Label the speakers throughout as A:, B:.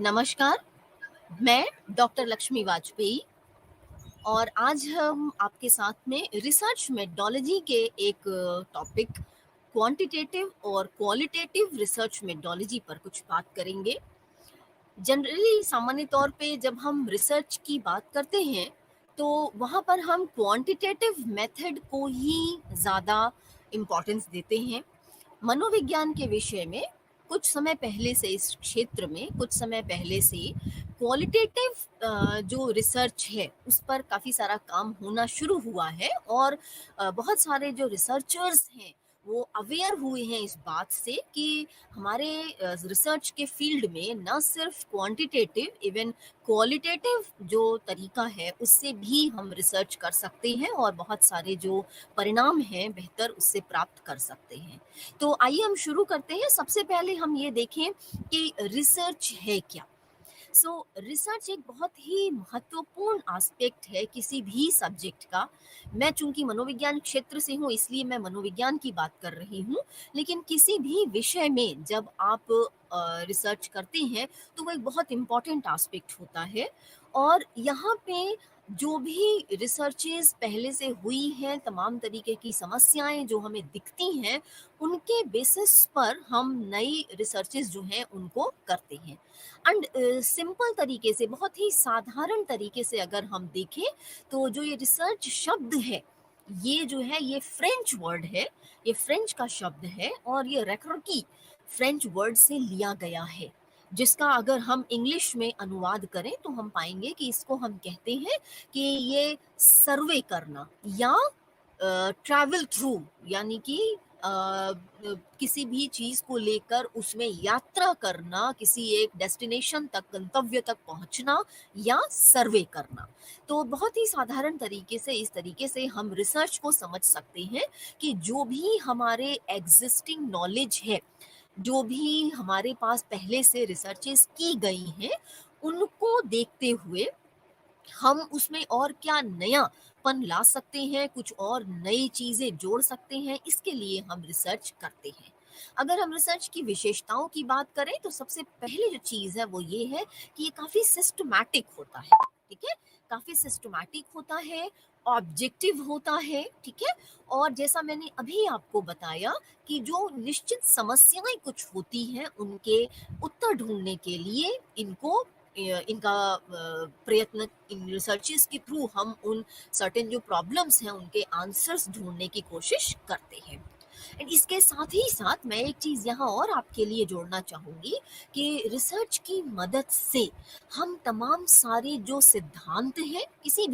A: नमस्कार, मैं डॉक्टर लक्ष्मी वाजपेयी और आज हम आपके साथ में रिसर्च मेथोडोलॉजी के एक टॉपिक क्वांटिटेटिव और क्वालिटेटिव रिसर्च मेथोडोलॉजी पर कुछ बात करेंगे। जनरली सामान्य तौर पे जब हम रिसर्च की बात करते हैं, तो वहाँ पर हम क्वांटिटेटिव मेथड को ही ज़्यादा इम्पोर्टेंस देते हैं। मनोविज्ञान के विषय में कुछ समय पहले से इस क्षेत्र में कुछ समय पहले से क्वालिटेटिव जो रिसर्च है उस पर काफ़ी सारा काम होना शुरू हुआ है और बहुत सारे जो रिसर्चर्स हैं वो अवेयर हुए हैं इस बात से कि हमारे रिसर्च के फील्ड में ना सिर्फ क्वांटिटेटिव इवन क्वालिटेटिव जो तरीका है उससे भी हम रिसर्च कर सकते हैं और बहुत सारे जो परिणाम हैं बेहतर उससे प्राप्त कर सकते हैं। तो आइए हम शुरू करते हैं। सबसे पहले हम ये देखें कि रिसर्च है क्या। रिसर्च एक बहुत ही महत्वपूर्ण एस्पेक्ट है किसी भी सब्जेक्ट का। मैं चूंकि मनोविज्ञान क्षेत्र से हूँ इसलिए मैं मनोविज्ञान की बात कर रही हूँ, लेकिन किसी भी विषय में जब आप रिसर्च करते हैं तो वो एक बहुत इम्पॉर्टेंट एस्पेक्ट होता है। और यहाँ पे जो भी रिसर्चेस पहले से हुई हैं, तमाम तरीके की समस्याएं जो हमें दिखती हैं, उनके बेसिस पर हम नई रिसर्चेस जो हैं उनको करते हैं। एंड सिंपल तरीके से, बहुत ही साधारण तरीके से अगर हम देखें तो जो ये रिसर्च शब्द है, ये जो है ये फ्रेंच वर्ड है, ये फ्रेंच का शब्द है और ये रेक्रोकी फ्रेंच वर्ड से लिया गया है, जिसका अगर हम इंग्लिश में अनुवाद करें तो हम पाएंगे कि इसको हम कहते हैं कि ये सर्वे करना या ट्रैवल थ्रू, यानी कि किसी भी चीज़ को लेकर उसमें यात्रा करना, किसी एक डेस्टिनेशन तक, गंतव्य तक पहुंचना या सर्वे करना। तो बहुत ही साधारण तरीके से इस तरीके से हम रिसर्च को समझ सकते हैं कि जो भी हमारे एग्जिस्टिंग नॉलेज है, जो भी हमारे पास पहले से रिसर्चेस की गई हैं, उनको देखते हुए हम उसमें और क्या नयापन ला सकते हैं, कुछ और नई चीज़ें जोड़ सकते हैं, इसके लिए हम रिसर्च करते हैं। अगर हम रिसर्च की विशेषताओं की बात करें तो सबसे पहले जो चीज़ है वो ये है कि ये काफ़ी सिस्टमैटिक होता है, ठीक है? काफ़ी सिस्टमैटिक होता है, ऑब्जेक्टिव होता है, ठीक है? और जैसा मैंने अभी आपको बताया कि जो निश्चित समस्याएँ कुछ होती हैं, उनके उत्तर ढूँढने के लिए इनका प्रयत्न इन रिसर्चेस के थ्रू हम उन सर्टेन जो प्रॉब्लम्स हैं उनके आंसर्स ढूंढने की कोशिश करते हैं। एंड इसके साथ ही साथ मैं एक चीज़ यहाँ और आपके लिए जोड़ना चाहूँगी कि रिसर्च की मदद से हम तमाम सारे जो सिद्धांत हैं, किसी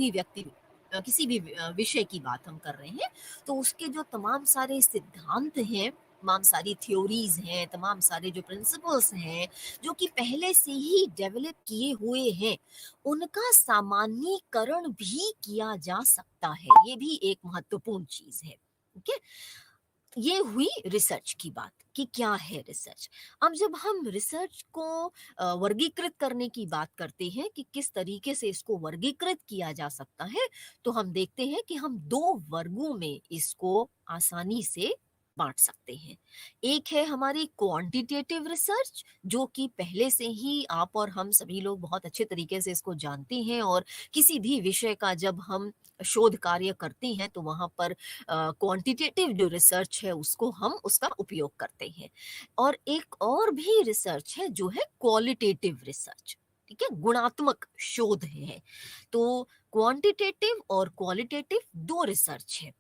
A: भी विषय की बात हम कर रहे हैं, तो उसके जो तमाम सारे सिद्धांत हैं, तमाम सारी थ्योरीज हैं, तमाम सारे जो प्रिंसिपल्स हैं, जो कि पहले से ही डेवलप किए हुए हैं, उनका सामान्यीकरण भी किया जा सकता है। ये भी एक महत्वपूर्ण चीज़ है। ठीक है? ये हुई रिसर्च की बात कि क्या है रिसर्च। अब जब हम रिसर्च को वर्गीकृत करने की बात करते हैं कि किस तरीके से इसको वर्गीकृत किया जा सकता है, तो हम देखते हैं कि हम दो वर्गों में इसको आसानी से बांट सकते हैं। एक है हमारी क्वांटिटेटिव रिसर्च, जो कि पहले से ही आप और हम सभी लोग बहुत अच्छे तरीके से इसको जानते हैं, और किसी भी विषय का जब हम शोध कार्य करते हैं तो वहां पर क्वांटिटेटिव जो रिसर्च है उसको हम उसका उपयोग करते हैं। और एक और भी रिसर्च है जो है क्वालिटेटिव रिसर्च, ठीक है, गुणात्मक शोध है। तो क्वांटिटेटिव और क्वालिटेटिव दो रिसर्च है।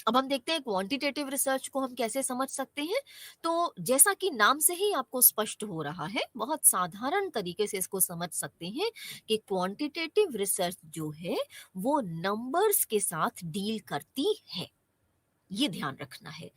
A: अब हम देखते हैं क्वांटिटेटिव रिसर्च को हम कैसे समझ सकते हैं। तो जैसा कि नाम से ही आपको स्पष्ट हो रहा है, बहुत साधारण तरीके से इसको समझ सकते हैं कि क्वांटिटेटिव रिसर्च जो है वो नंबर्स के साथ डील करती है। ये ध्यान रखना है,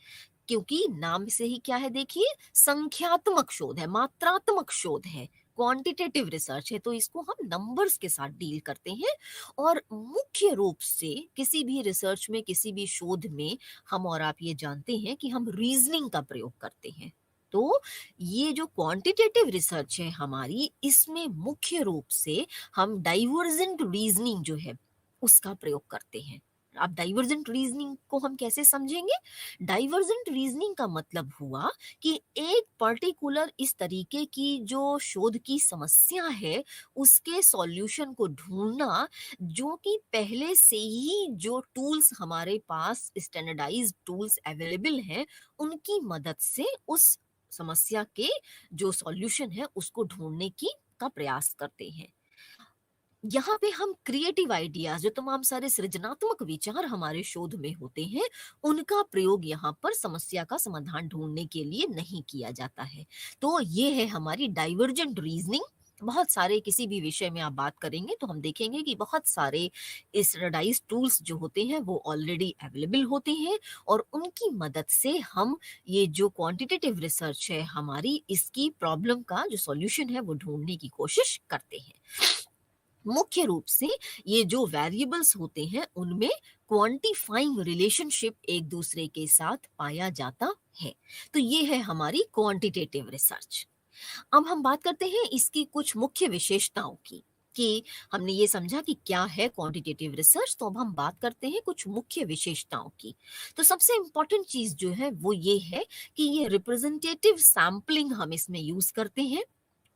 A: क्योंकि नाम से ही क्या है, देखिए, संख्यात्मक शोध है, मात्रात्मक शोध है, क्वांटिटेटिव रिसर्च है, तो इसको हम नंबर्स के साथ डील करते हैं। और मुख्य रूप से किसी भी रिसर्च में, किसी भी शोध में हम और आप ये जानते हैं कि हम रीजनिंग का प्रयोग करते हैं। तो ये जो क्वांटिटेटिव रिसर्च है हमारी, इसमें मुख्य रूप से हम डाइवर्जेंट रीजनिंग जो है उसका प्रयोग करते हैं। अब डाइवर्जेंट रीजनिंग को हम कैसे समझेंगे? डाइवर्जेंट रीजनिंग का मतलब हुआ कि एक पर्टिकुलर इस तरीके की जो शोध की समस्या है, उसके सॉल्यूशन को ढूंढना, जो कि पहले से ही जो टूल्स हमारे पास स्टैंडर्डाइज्ड टूल्स अवेलेबल हैं, उनकी मदद से उस समस्या के जो सॉल्यूशन है उसको ढूंढने की का प्रयास करते हैं। यहाँ पे हम क्रिएटिव आइडियाज, जो तमाम सारे सृजनात्मक विचार हमारे शोध में होते हैं, उनका प्रयोग यहाँ पर समस्या का समाधान ढूंढने के लिए नहीं किया जाता है। तो ये है हमारी डाइवर्जेंट रीजनिंग। बहुत सारे किसी भी विषय में आप बात करेंगे तो हम देखेंगे कि बहुत सारे स्टैंडर्डाइज्ड टूल्स जो होते हैं वो ऑलरेडी अवेलेबल होते हैं, और उनकी मदद से हम ये जो क्वांटिटेटिव रिसर्च है हमारी, इसकी प्रॉब्लम का जो सॉल्यूशन है वो ढूंढने की कोशिश करते हैं। मुख्य रूप से ये जो वेरिएबल्स होते हैं उनमें क्वांटिफाइंग रिलेशनशिप एक दूसरे के साथ पाया जाता है। तो ये है हमारी क्वांटिटेटिव रिसर्च। अब हम बात करते हैं इसकी कुछ मुख्य विशेषताओं की, कि हमने ये समझा कि क्या है क्वांटिटेटिव रिसर्च, तो अब हम बात करते हैं कुछ मुख्य विशेषताओं की। तो सबसे इंपॉर्टेंट चीज जो है वो ये है कि ये रिप्रेजेंटेटिव सैम्पलिंग हम इसमें यूज करते हैं,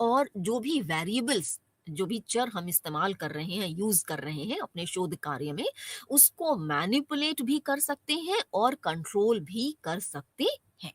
A: और जो भी वेरिएबल्स, जो भी चर हम इस्तेमाल कर रहे हैं, यूज कर रहे हैं अपने शोध कार्य में, उसको मैनिपुलेट भी कर सकते हैं और कंट्रोल भी कर सकते हैं।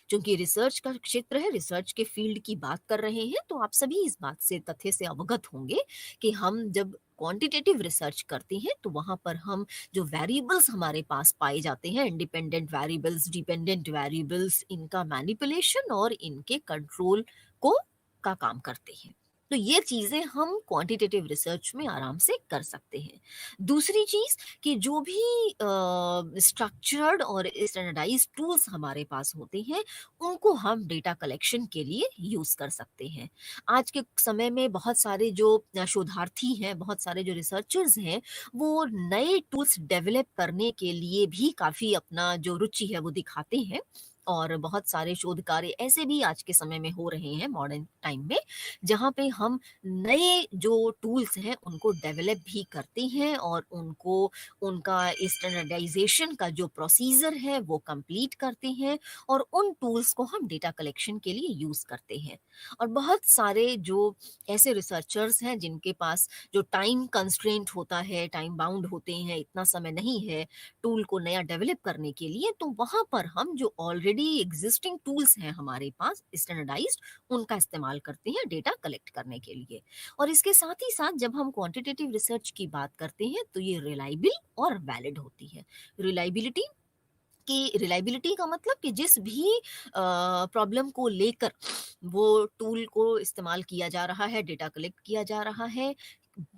A: क्योंकि रिसर्च का क्षेत्र है, रिसर्च के फील्ड की बात कर रहे हैं, तो आप सभी इस बात से, तथ्य से अवगत होंगे कि हम जब क्वांटिटेटिव रिसर्च करते हैं तो वहां पर हम जो वेरिएबल्स हमारे पास पाए जाते हैं, इंडिपेंडेंट वेरिएबल्स, डिपेंडेंट वेरिएबल्स, इनका मैनिपुलेशन और इनके कंट्रोल को का काम करते हैं। तो ये चीजें हम क्वांटिटेटिव रिसर्च में आराम से कर सकते हैं। दूसरी चीज, कि जो भी स्ट्रक्चर्ड और स्टैंडर्डाइज्ड टूल्स हमारे पास होते हैं, उनको हम डेटा कलेक्शन के लिए यूज कर सकते हैं। आज के समय में बहुत सारे जो शोधार्थी हैं, बहुत सारे जो रिसर्चर्स हैं, वो नए टूल्स डेवलप करने के लिए भी काफी अपना जो रुचि है वो दिखाते हैं, और बहुत सारे शोध कार्य ऐसे भी आज के समय में हो रहे हैं मॉडर्न टाइम में, जहाँ पे हम नए जो टूल्स हैं उनको डेवलप भी करते हैं, और उनको, उनका स्टैंडर्डाइजेशन का जो प्रोसीजर है वो कंप्लीट करते हैं, और उन टूल्स को हम डेटा कलेक्शन के लिए यूज करते हैं। और बहुत सारे जो ऐसे रिसर्चर्स हैं जिनके पास जो टाइम कंस्ट्रेंट होता है, टाइम बाउंड होते हैं, इतना समय नहीं है टूल को नया डेवलप करने के लिए, तो वहां पर हम जो ऑलरेडी एग्जिस्टिंग टूल्स हैं हमारे पास स्टैंडर्डाइज्ड, उनका इस्तेमाल करते हैं डेटा कलेक्ट करने के लिए। और इसके साथ ही साथ जब हम क्वांटिटेटिव रिसर्च की बात करते हैं तो ये रिलायबल और वैलिड होती है। रिलायबिलिटी, कि रिलायबिलिटी का मतलब कि जिस भी प्रॉब्लम को लेकर वो टूल को इस्तेमाल किया जा रहा है, डेटा कलेक्ट किया जा रहा है,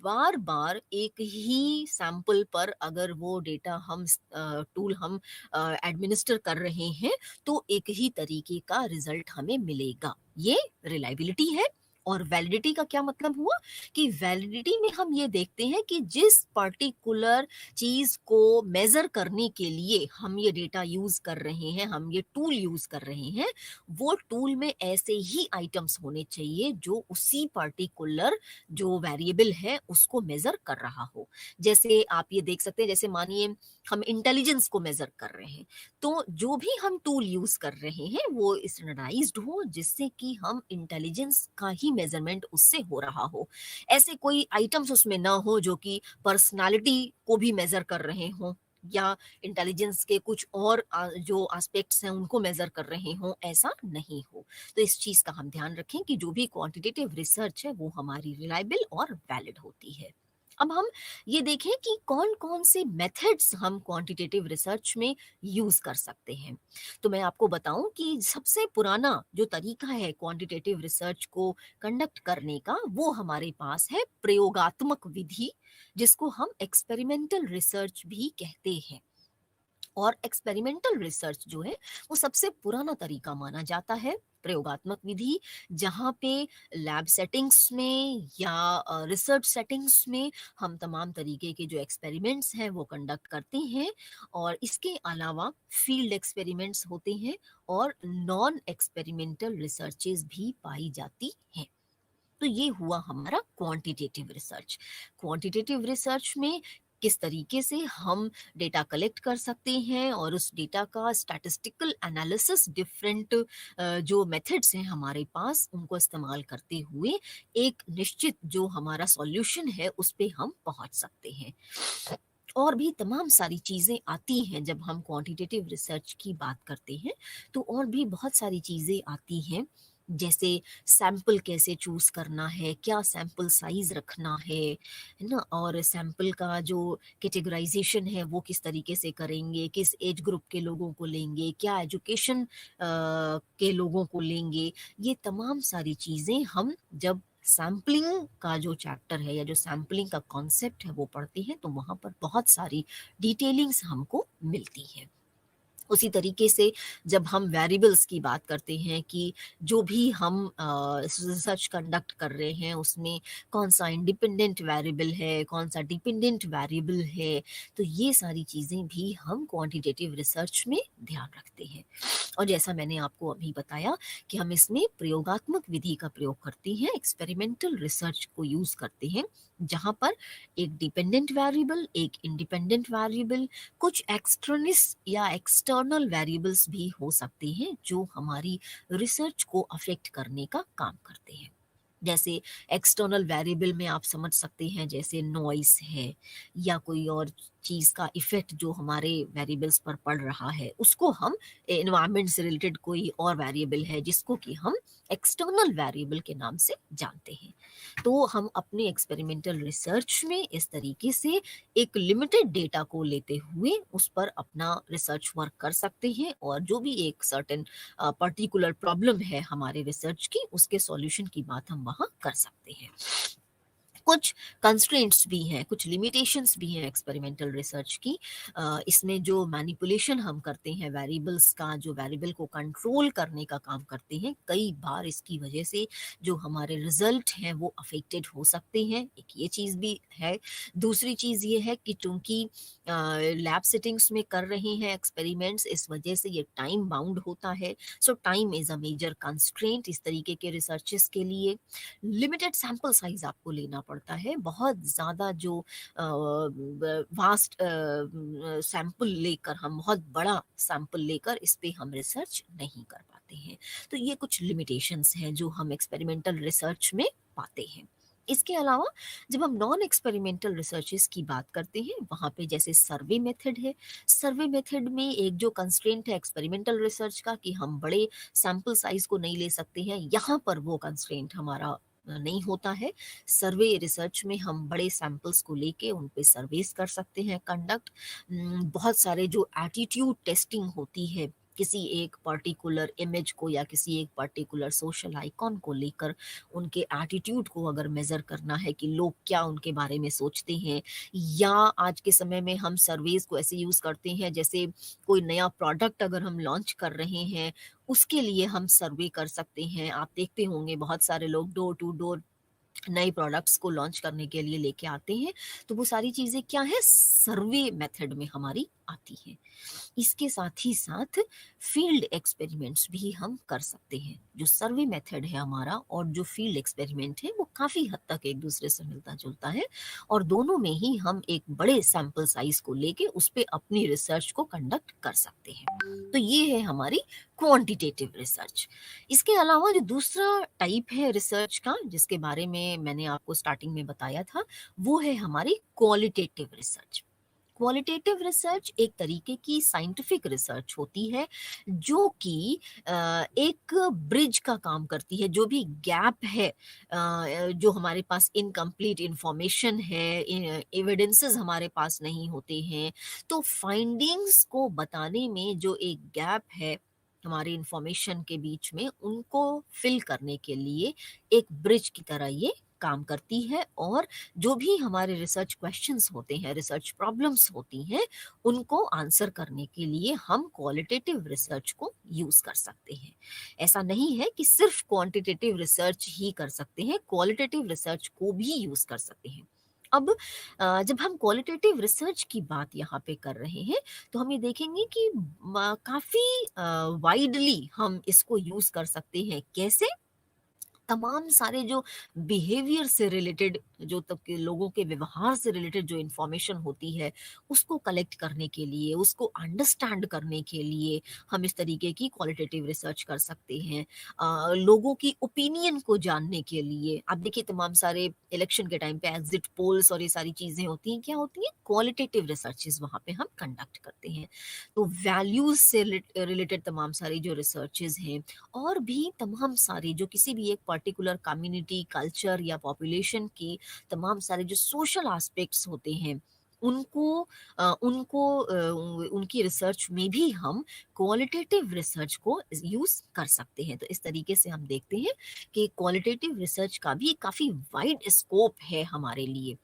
A: बार बार एक ही सैंपल पर अगर वो डेटा हम टूल हम एडमिनिस्टर कर रहे हैं, तो एक ही तरीके का रिजल्ट हमें मिलेगा, ये रिलायबिलिटी है। और वैलिडिटी का क्या मतलब हुआ, कि वैलिडिटी में हम ये देखते हैं कि जिस पर्टिकुलर चीज को मेजर करने के लिए हम ये डेटा यूज कर रहे हैं, हम ये टूल यूज कर रहे हैं, वो टूल में ऐसे ही आइटम्स होने चाहिए जो उसी पर्टिकुलर जो वेरिएबल है उसको मेजर कर रहा हो। जैसे आप ये देख सकते हैं, जैसे मानिए हम इंटेलिजेंस को मेजर कर रहे हैं, तो जो भी हम टूल यूज कर रहे हैं वो स्टैंडर्डाइज्ड हो, जिससे कि हम इंटेलिजेंस का ही मेजरमेंट उससे हो रहा हो। ऐसे कोई आइटम्स उसमें ना हो जो कि पर्सनालिटी को भी मेजर कर रहे हों, या इंटेलिजेंस के कुछ और जो एस्पेक्ट्स हैं उनको मेजर कर रहे हों, ऐसा नहीं हो। तो इस चीज का हम ध्यान रखें कि जो भी क्वांटिटेटिव रिसर्च है वो हमारी रिलायबल और वैलिड होती है। अब हम ये देखें कि कौन कौन से मेथड्स हम क्वांटिटेटिव रिसर्च में यूज कर सकते हैं। तो मैं आपको बताऊं कि सबसे पुराना जो तरीका है क्वांटिटेटिव रिसर्च को कंडक्ट करने का, वो हमारे पास है प्रयोगात्मक विधि, जिसको हम एक्सपेरिमेंटल रिसर्च भी कहते हैं। और एक्सपेरिमेंटल रिसर्च जो है वो सबसे पुराना तरीका माना जाता है, प्रयोगात्मक विधि, जहाँ पे लैब सेटिंग्स में या रिसर्च सेटिंग्स में हम तमाम तरीके के जो एक्सपेरिमेंट्स हैं वो कंडक्ट करते हैं। और इसके अलावा फील्ड एक्सपेरिमेंट्स होते हैं, और नॉन एक्सपेरिमेंटल रिसर्चेज भी पाई जाती हैं। तो ये हुआ हमारा क्वांटिटेटिव रिसर्च। क्वांटिटेटिव रिसर्च में किस तरीके से हम डेटा कलेक्ट कर सकते हैं और उस डेटा का स्टैटिस्टिकल एनालिसिस डिफरेंट जो मेथड्स हैं हमारे पास उनको इस्तेमाल करते हुए एक निश्चित जो हमारा सॉल्यूशन है उस पे हम पहुंच सकते हैं। और भी तमाम सारी चीज़ें आती हैं जब हम क्वांटिटेटिव रिसर्च की बात करते हैं, तो और भी बहुत सारी चीज़ें आती हैं, जैसे सैंपल कैसे चूज़ करना है, क्या सैंपल साइज़ रखना है ना? और सैंपल का जो कैटेगराइज़ेशन है वो किस तरीके से करेंगे, किस एज ग्रुप के लोगों को लेंगे, क्या एजुकेशन के लोगों को लेंगे, ये तमाम सारी चीज़ें हम जब सैम्पलिंग का जो चैप्टर है या जो सैम्पलिंग का कॉन्सेप्ट है वो पढ़ते हैं तो वहाँ पर बहुत सारी डिटेलिंग्स हमको मिलती हैं। उसी तरीके से जब हम वेरिएबल्स की बात करते हैं कि जो भी हम रिसर्च कंडक्ट कर रहे हैं उसमें कौन सा इंडिपेंडेंट वेरिएबल है, कौन सा डिपेंडेंट वेरिएबल है, तो ये सारी चीज़ें भी हम क्वांटिटेटिव रिसर्च में ध्यान रखते हैं। और जैसा मैंने आपको अभी बताया कि हम इसमें प्रयोगात्मक विधि का प्रयोग करते हैं, एक्सपेरिमेंटल रिसर्च को यूज़ करते हैं, जहाँ पर एक डिपेंडेंट वेरिएबल, एक इंडिपेंडेंट वेरिएबल, कुछ एक्सट्रनिस या एक्सटर्नल वेरिएबल्स भी हो सकते हैं जो हमारी रिसर्च को अफेक्ट करने का काम करते हैं। जैसे एक्सटर्नल वेरिएबल में आप समझ सकते हैं जैसे नॉइस है या कोई और चीज़ का इफ़ेक्ट जो हमारे वेरिएबल्स पर पड़ रहा है, उसको हम एनवायरनमेंट से रिलेटेड कोई और वेरिएबल है जिसको कि हम एक्सटर्नल वेरिएबल के नाम से जानते हैं। तो हम अपने एक्सपेरिमेंटल रिसर्च में इस तरीके से एक लिमिटेड डेटा को लेते हुए उस पर अपना रिसर्च वर्क कर सकते हैं और जो भी एक सर्टेन पर्टिकुलर प्रॉब्लम है हमारे रिसर्च की उसके सॉल्यूशन की बात हम वहाँ कर सकते हैं। कुछ कंस्ट्रेंट्स भी हैं, कुछ लिमिटेशंस भी हैं एक्सपेरिमेंटल रिसर्च की। इसमें जो मैनिपुलेशन हम करते हैं वेरिएबल्स का, जो वेरिएबल को कंट्रोल करने का काम करते हैं, कई बार इसकी वजह से जो हमारे रिजल्ट हैं वो अफेक्टेड हो सकते हैं, एक ये चीज़ भी है। दूसरी चीज़ ये है कि चूँकि लैब सेटिंग्स में कर रहे हैं एक्सपेरिमेंट्स, इस वजह से ये टाइम बाउंड होता है। So time is a major constraint इस तरीके के रिसर्चेस के लिए। लिमिटेड सैंपल साइज आपको लेना पड़ता है, बहुत ज़्यादा जो वास्ट सैंपल लेकर, हम बहुत बड़ा सैंपल लेकर इस पे हम रिसर्च नहीं कर पाते हैं। तो ये कुछ लिमिटेशंस हैं जो हम एक्सपेरिमेंटल रिसर्च में पाते हैं। इसके अलावा जब हम नॉन एक्सपेरिमेंटल रिसर्चेस की बात करते हैं वहाँ पे जैसे सर्वे मेथड है। सर्वे मेथड में एक जो कंस्ट्रेंट है एक्सपेरिमेंटल रिसर्च का कि हम बड़े सैंपल साइज को नहीं ले सकते हैं, यहाँ पर वो कंस्ट्रेंट हमारा नहीं होता है। सर्वे रिसर्च में हम बड़े सैंपल्स को लेके उन पे सर्वेस कर सकते हैं कंडक्ट। बहुत सारे जो एटीट्यूड टेस्टिंग होती है किसी एक पर्टिकुलर इमेज को या किसी एक पर्टिकुलर सोशल आइकॉन को लेकर उनके एटीट्यूड को अगर मेजर करना है कि लोग क्या उनके बारे में सोचते हैं, या आज के समय में हम सर्वेस को ऐसे यूज करते हैं जैसे कोई नया प्रोडक्ट अगर हम लॉन्च कर रहे हैं उसके लिए हम सर्वे कर सकते हैं। आप देखते होंगे बहुत सारे लोग डोर टू डोर नए प्रोडक्ट्स को लॉन्च करने के लिए लेके आते हैं, तो वो सारी चीज़ें क्या है सर्वे मेथड में हमारी आती हैं। इसके साथ ही साथ फील्ड एक्सपेरिमेंट्स भी हम कर सकते हैं। जो सर्वे मेथड है हमारा और जो फील्ड एक्सपेरिमेंट है वो काफ़ी हद तक एक दूसरे से मिलता-जुलता है और दोनों में ही हम एक बड़े सैंपल साइज़ को लेके उस पे अपनी रिसर्च को कंडक्ट कर सकते हैं। तो ये है हमारी क्वांटिटेटिव रिसर्च। इसके अलावा जो दूसरा टाइप है रिसर्च का जिसके बारे में मैंने आपको स्टार्टिंग में बताया था, वो है हमारी क्वालिटेटिव रिसर्च। क्वालिटेटिव रिसर्च एक तरीके की साइंटिफिक रिसर्च होती है जो कि एक ब्रिज का काम करती है। जो भी गैप है, जो हमारे पास इनकम्प्लीट इंफॉर्मेशन है, एविडेंसेस हमारे पास नहीं होते हैं, तो फाइंडिंग्स को बताने में जो एक गैप है हमारे इंफॉर्मेशन के बीच में, उनको फिल करने के लिए एक ब्रिज की तरह ये काम करती है। और जो भी हमारे रिसर्च क्वेश्चंस होते हैं, रिसर्च प्रॉब्लम्स होती हैं, उनको आंसर करने के लिए हम क्वालिटेटिव रिसर्च को यूज कर सकते हैं। ऐसा नहीं है कि सिर्फ क्वांटिटेटिव रिसर्च ही कर सकते हैं, क्वालिटेटिव रिसर्च को भी यूज कर सकते हैं। अब जब हम क्वालिटेटिव रिसर्च की बात यहाँ पे कर रहे हैं तो हम ये देखेंगे कि काफ़ी वाइडली हम इसको यूज़ कर सकते हैं। कैसे?
B: तमाम सारे जो बिहेवियर से रिलेटेड, जो तब के लोगों के व्यवहार से रिलेटेड जो इन्फॉर्मेशन होती है, उसको कलेक्ट करने के लिए, उसको अंडरस्टैंड करने के लिए हम इस तरीके की क्वालिटेटिव रिसर्च कर सकते हैं। लोगों की ओपिनियन को जानने के लिए आप देखिए तमाम सारे इलेक्शन के टाइम पे एग्जिट पोल्स और ये सारी चीज़ें होती हैं, क्या होती हैं? क्वालिटेटिव रिसर्चेज़ वहाँ पे हम कंडक्ट करते हैं। तो वैल्यूज़ से रिलेटेड तमाम सारी जो रिसर्चेज़ हैं और भी तमाम सारी जो किसी भी एक पर्टिकुलर कम्युनिटी, कल्चर या पॉपुलेशन की तमाम सारे जो सोशल एस्पेक्ट्स होते हैं, उनको उनकी रिसर्च में भी हम क्वालिटेटिव रिसर्च को यूज़ कर सकते हैं। तो इस तरीके से हम देखते हैं कि क्वालिटेटिव रिसर्च का भी काफ़ी वाइड स्कोप है हमारे लिए।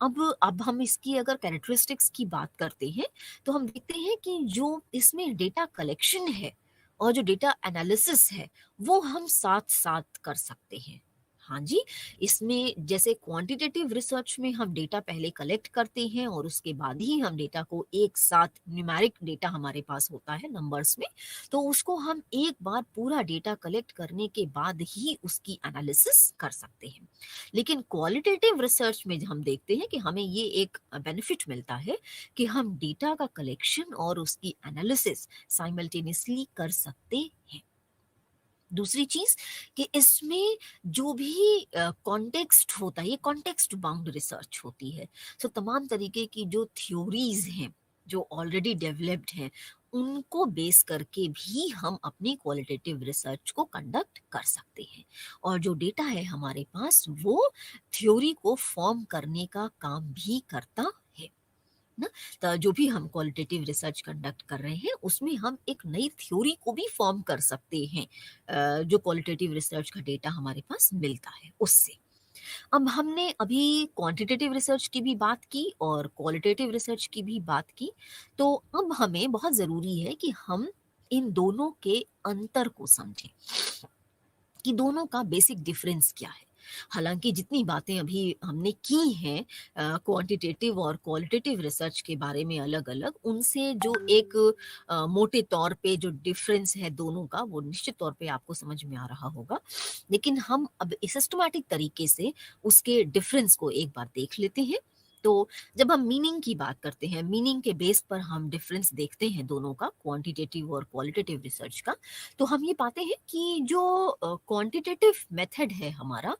B: अब हम इसकी अगर कैरेक्टरिस्टिक्स की बात करते हैं, तो हम देखते हैं कि जो इसमें डेटा कलेक्शन है और जो डेटा एनालिसिस है, वो हम साथ-साथ कर सकते हैं। हाँ जी, इसमें जैसे क्वांटिटेटिव रिसर्च में हम डेटा पहले कलेक्ट करते हैं और उसके बाद ही हम डेटा को एक साथ न्यूमेरिक डेटा हमारे पास होता है नंबर्स में, तो उसको हम एक बार पूरा डेटा कलेक्ट करने के बाद ही उसकी एनालिसिस कर सकते हैं। लेकिन क्वालिटेटिव रिसर्च में हम देखते हैं कि हमें ये एक बेनिफिट मिलता है कि हम डेटा का कलेक्शन और उसकी एनालिसिस साइमल्टेनियसली कर सकते हैं। दूसरी चीज कि इसमें जो भी कॉन्टेक्स्ट होता है, ये कॉन्टेक्स्ट बाउंड रिसर्च होती है। सो तमाम तरीके की जो थ्योरीज हैं जो ऑलरेडी डेवलप्ड हैं, उनको बेस करके भी हम अपनी क्वालिटेटिव रिसर्च को कंडक्ट कर सकते हैं। और जो डेटा है हमारे पास वो थ्योरी को फॉर्म करने का काम भी करता है ना। तो जो भी हम क्वालिटेटिव रिसर्च कंडक्ट कर रहे हैं उसमें हम एक नई थ्योरी को भी फॉर्म कर सकते हैं, जो क्वालिटेटिव रिसर्च का डेटा हमारे पास मिलता है उससे। अब हमने अभी क्वांटिटेटिव रिसर्च की भी बात की और क्वालिटेटिव रिसर्च की भी बात की, तो अब हमें बहुत ज़रूरी है कि हम इन दोनों के अंतर को समझें कि दोनों का बेसिक डिफरेंस क्या है। हालाँकि जितनी बातें अभी हमने की हैं क्वांटिटेटिव और क्वालिटेटिव रिसर्च के बारे में अलग-अलग, उनसे जो एक मोटे तौर पे जो डिफरेंस है दोनों का, वो निश्चित तौर पे आपको समझ में आ रहा होगा। लेकिन हम अब सिस्टमैटिक तरीके से उसके डिफरेंस को एक बार देख लेते हैं। तो जब हम मीनिंग की बात करते हैं, मीनिंग के बेस पर हम डिफरेंस देखते हैं दोनों का, क्वांटिटेटिव और क्वालिटेटिव रिसर्च का। तो हम ये पाते हैं कि जो क्वांटिटेटिव मेथड है हमारा,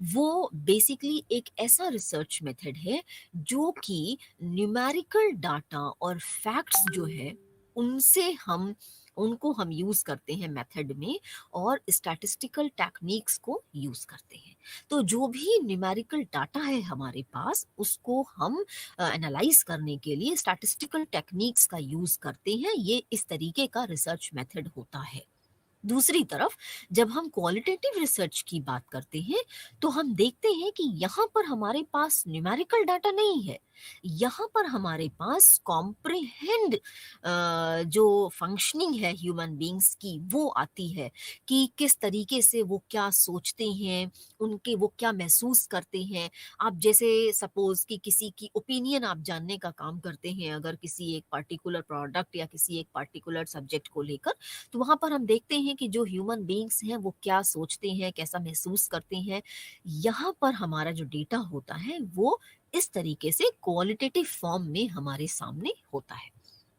B: वो बेसिकली एक ऐसा रिसर्च मेथड है जो कि न्यूमेरिकल डाटा और फैक्ट्स जो है उनसे हम उनको हम यूज करते हैं मेथड में और स्टैटिस्टिकल टेक्निक्स को यूज करते हैं। तो जो भी न्यूमेरिकल डाटा है हमारे पास उसको हम एनालाइज करने के लिए स्टैटिस्टिकल टेक्निक्स का यूज करते हैं। ये इस तरीके का रिसर्च मेथड होता है। दूसरी तरफ जब हम क्वालिटेटिव रिसर्च की बात करते हैं तो हम देखते हैं कि यहाँ पर हमारे पास न्यूमेरिकल डाटा नहीं है। यहाँ पर हमारे पास कॉम्प्रिहेंड जो फंक्शनिंग है ह्यूमन बींग्स की वो आती है कि किस तरीके से वो क्या सोचते हैं, उनके वो क्या महसूस करते हैं। आप जैसे सपोज कि किसी की ओपिनियन आप जानने का काम करते हैं अगर किसी एक पर्टिकुलर प्रोडक्ट या किसी एक पर्टिकुलर सब्जेक्ट को लेकर, तो वहाँ पर हम देखते हैं कि जो ह्यूमन बीइंग्स हैं वो क्या सोचते हैं, कैसा महसूस करते हैं। यहाँ पर हमारा जो डेटा होता है वो इस तरीके से क्वालिटेटिव फॉर्म में हमारे सामने होता है।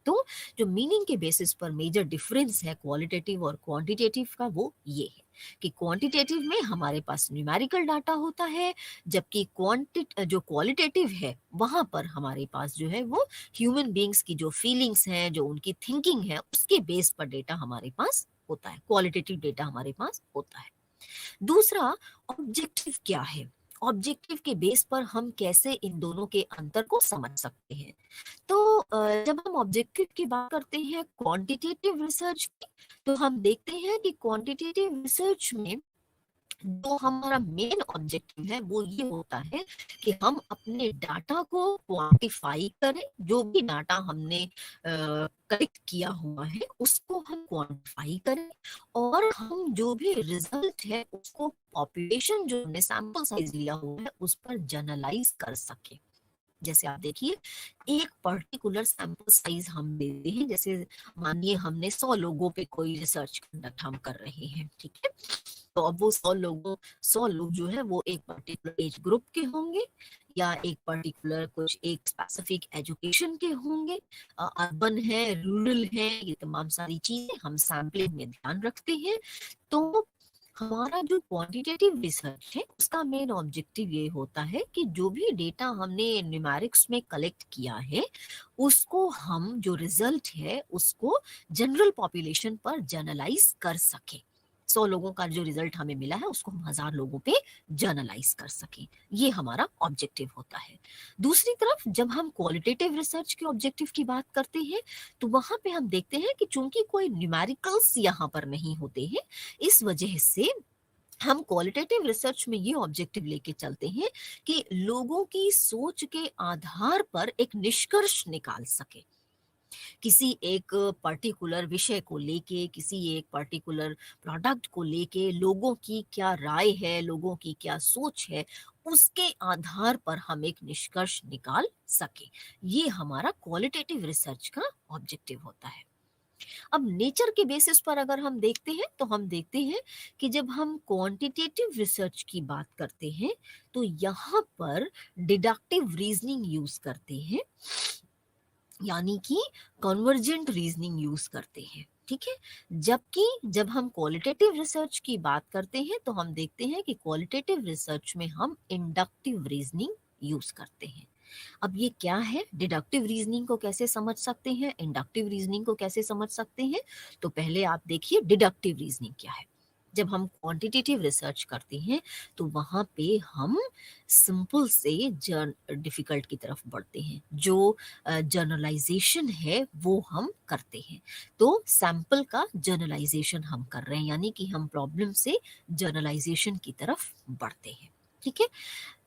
B: तो जो मीनिंग के बेसिस पर मेजर डिफरेंस है क्वालिटेटिव और क्वांटिटेटिव का वो ये है कि क्वांटिटेटिव में हमारे पास न्यूमेरिकल डाटा होता है, जबकि क्वांटिट जो क्वालिटेटिव है वहां पर हमारे पास जो है वो ह्यूमन बीइंग्स की जो फीलिंग्स हैं, जो उनकी थिंकिंग है, उसके बेस पर डेटा हमारे पास होता है, क्वालिटेटिव डेटा हमारे पास होता है। दूसरा, ऑब्जेक्टिव क्या है? ऑब्जेक्टिव के बेस पर हम कैसे इन दोनों के अंतर को समझ सकते हैं। तो जब हम ऑब्जेक्टिव की बात करते हैं क्वांटिटेटिव रिसर्च की, तो हम देखते हैं कि क्वांटिटेटिव रिसर्च में जो हमारा मेन ऑब्जेक्टिव है वो ये होता है कि हम अपने डाटा को क्वांटिफाई करें। जो भी डाटा हमने कलेक्ट किया हुआ है उसको हम क्वांटिफाई करें और हम जो भी रिजल्ट है उसको पॉपुलेशन जो हमने सैंपल साइज लिया हुआ है उस पर जनरलाइज कर सके। जैसे आप देखिए, एक पर्टिकुलर सैंपल साइज हम लेते हैं, जैसे मानिए हमने 100 लोगों पे कोई रिसर्च कंडक्ट हम कर रहे हैं, ठीक है। तो अब वो 100 लोग जो है वो एक पर्टिकुलर एज ग्रुप के होंगे या एक पर्टिकुलर कुछ एक स्पेसिफिक एजुकेशन के होंगे, अर्बन है, रूरल है, ये तमाम सारी चीजें हम सैम्पलिंग में ध्यान रखते हैं। तो हमारा जो क्वांटिटेटिव रिसर्च है उसका मेन ऑब्जेक्टिव ये होता है कि जो भी डेटा हमने न्यूमेरिक्स में कलेक्ट किया है उसको हम जो रिजल्ट है उसको जनरल पॉपुलेशन पर जनरलाइज कर सके। 100 लोगों का जो रिजल्ट हमें मिला है उसको हम 1000 लोगों पे जर्नलाइज कर सकें, ये हमारा ऑब्जेक्टिव होता है। दूसरी तरफ जब हम क्वालिटेटिव रिसर्च के ऑब्जेक्टिव की बात करते हैं तो वहां पे हम देखते हैं कि चूंकि कोई न्यूमेरिकल्स यहाँ पर नहीं होते हैं, इस वजह से हम क्वालिटेटिव रिसर्च में ये ऑब्जेक्टिव लेके चलते हैं कि लोगों की सोच के आधार पर एक निष्कर्ष निकाल सके। किसी एक पर्टिकुलर विषय को लेके, किसी एक पर्टिकुलर प्रोडक्ट को लेके लोगों की क्या राय है, लोगों की क्या सोच है, उसके आधार पर हम एक निष्कर्ष निकाल सके। ये हमारा क्वालिटेटिव रिसर्च का ऑब्जेक्टिव होता है। अब नेचर के बेसिस पर अगर हम देखते हैं तो हम देखते हैं कि जब हम क्वांटिटेटिव रिसर्च की बात करते हैं तो यहाँ पर डिडक्टिव रीजनिंग यूज करते हैं, यानी कि कन्वर्जेंट रीजनिंग यूज करते हैं, ठीक है। जबकि जब हम क्वालिटेटिव रिसर्च की बात करते हैं तो हम देखते हैं कि क्वालिटेटिव रिसर्च में हम इंडक्टिव रीजनिंग यूज करते हैं। अब ये क्या है, डिडक्टिव रीजनिंग को कैसे समझ सकते हैं, इंडक्टिव रीजनिंग को कैसे समझ सकते हैं, तो पहले आप देखिए डिडक्टिव रीजनिंग क्या है। जब हम क्वांटिटेटिव रिसर्च करते हैं तो वहां पे हम सिंपल से डिफिकल्ट की तरफ बढ़ते हैं, जो जर्नलाइजेशन है वो हम करते हैं। तो सैंपल का जर्नलाइजेशन हम कर रहे हैं, यानी कि हम प्रॉब्लम से जर्नलाइजेशन की तरफ बढ़ते हैं, ठीक है।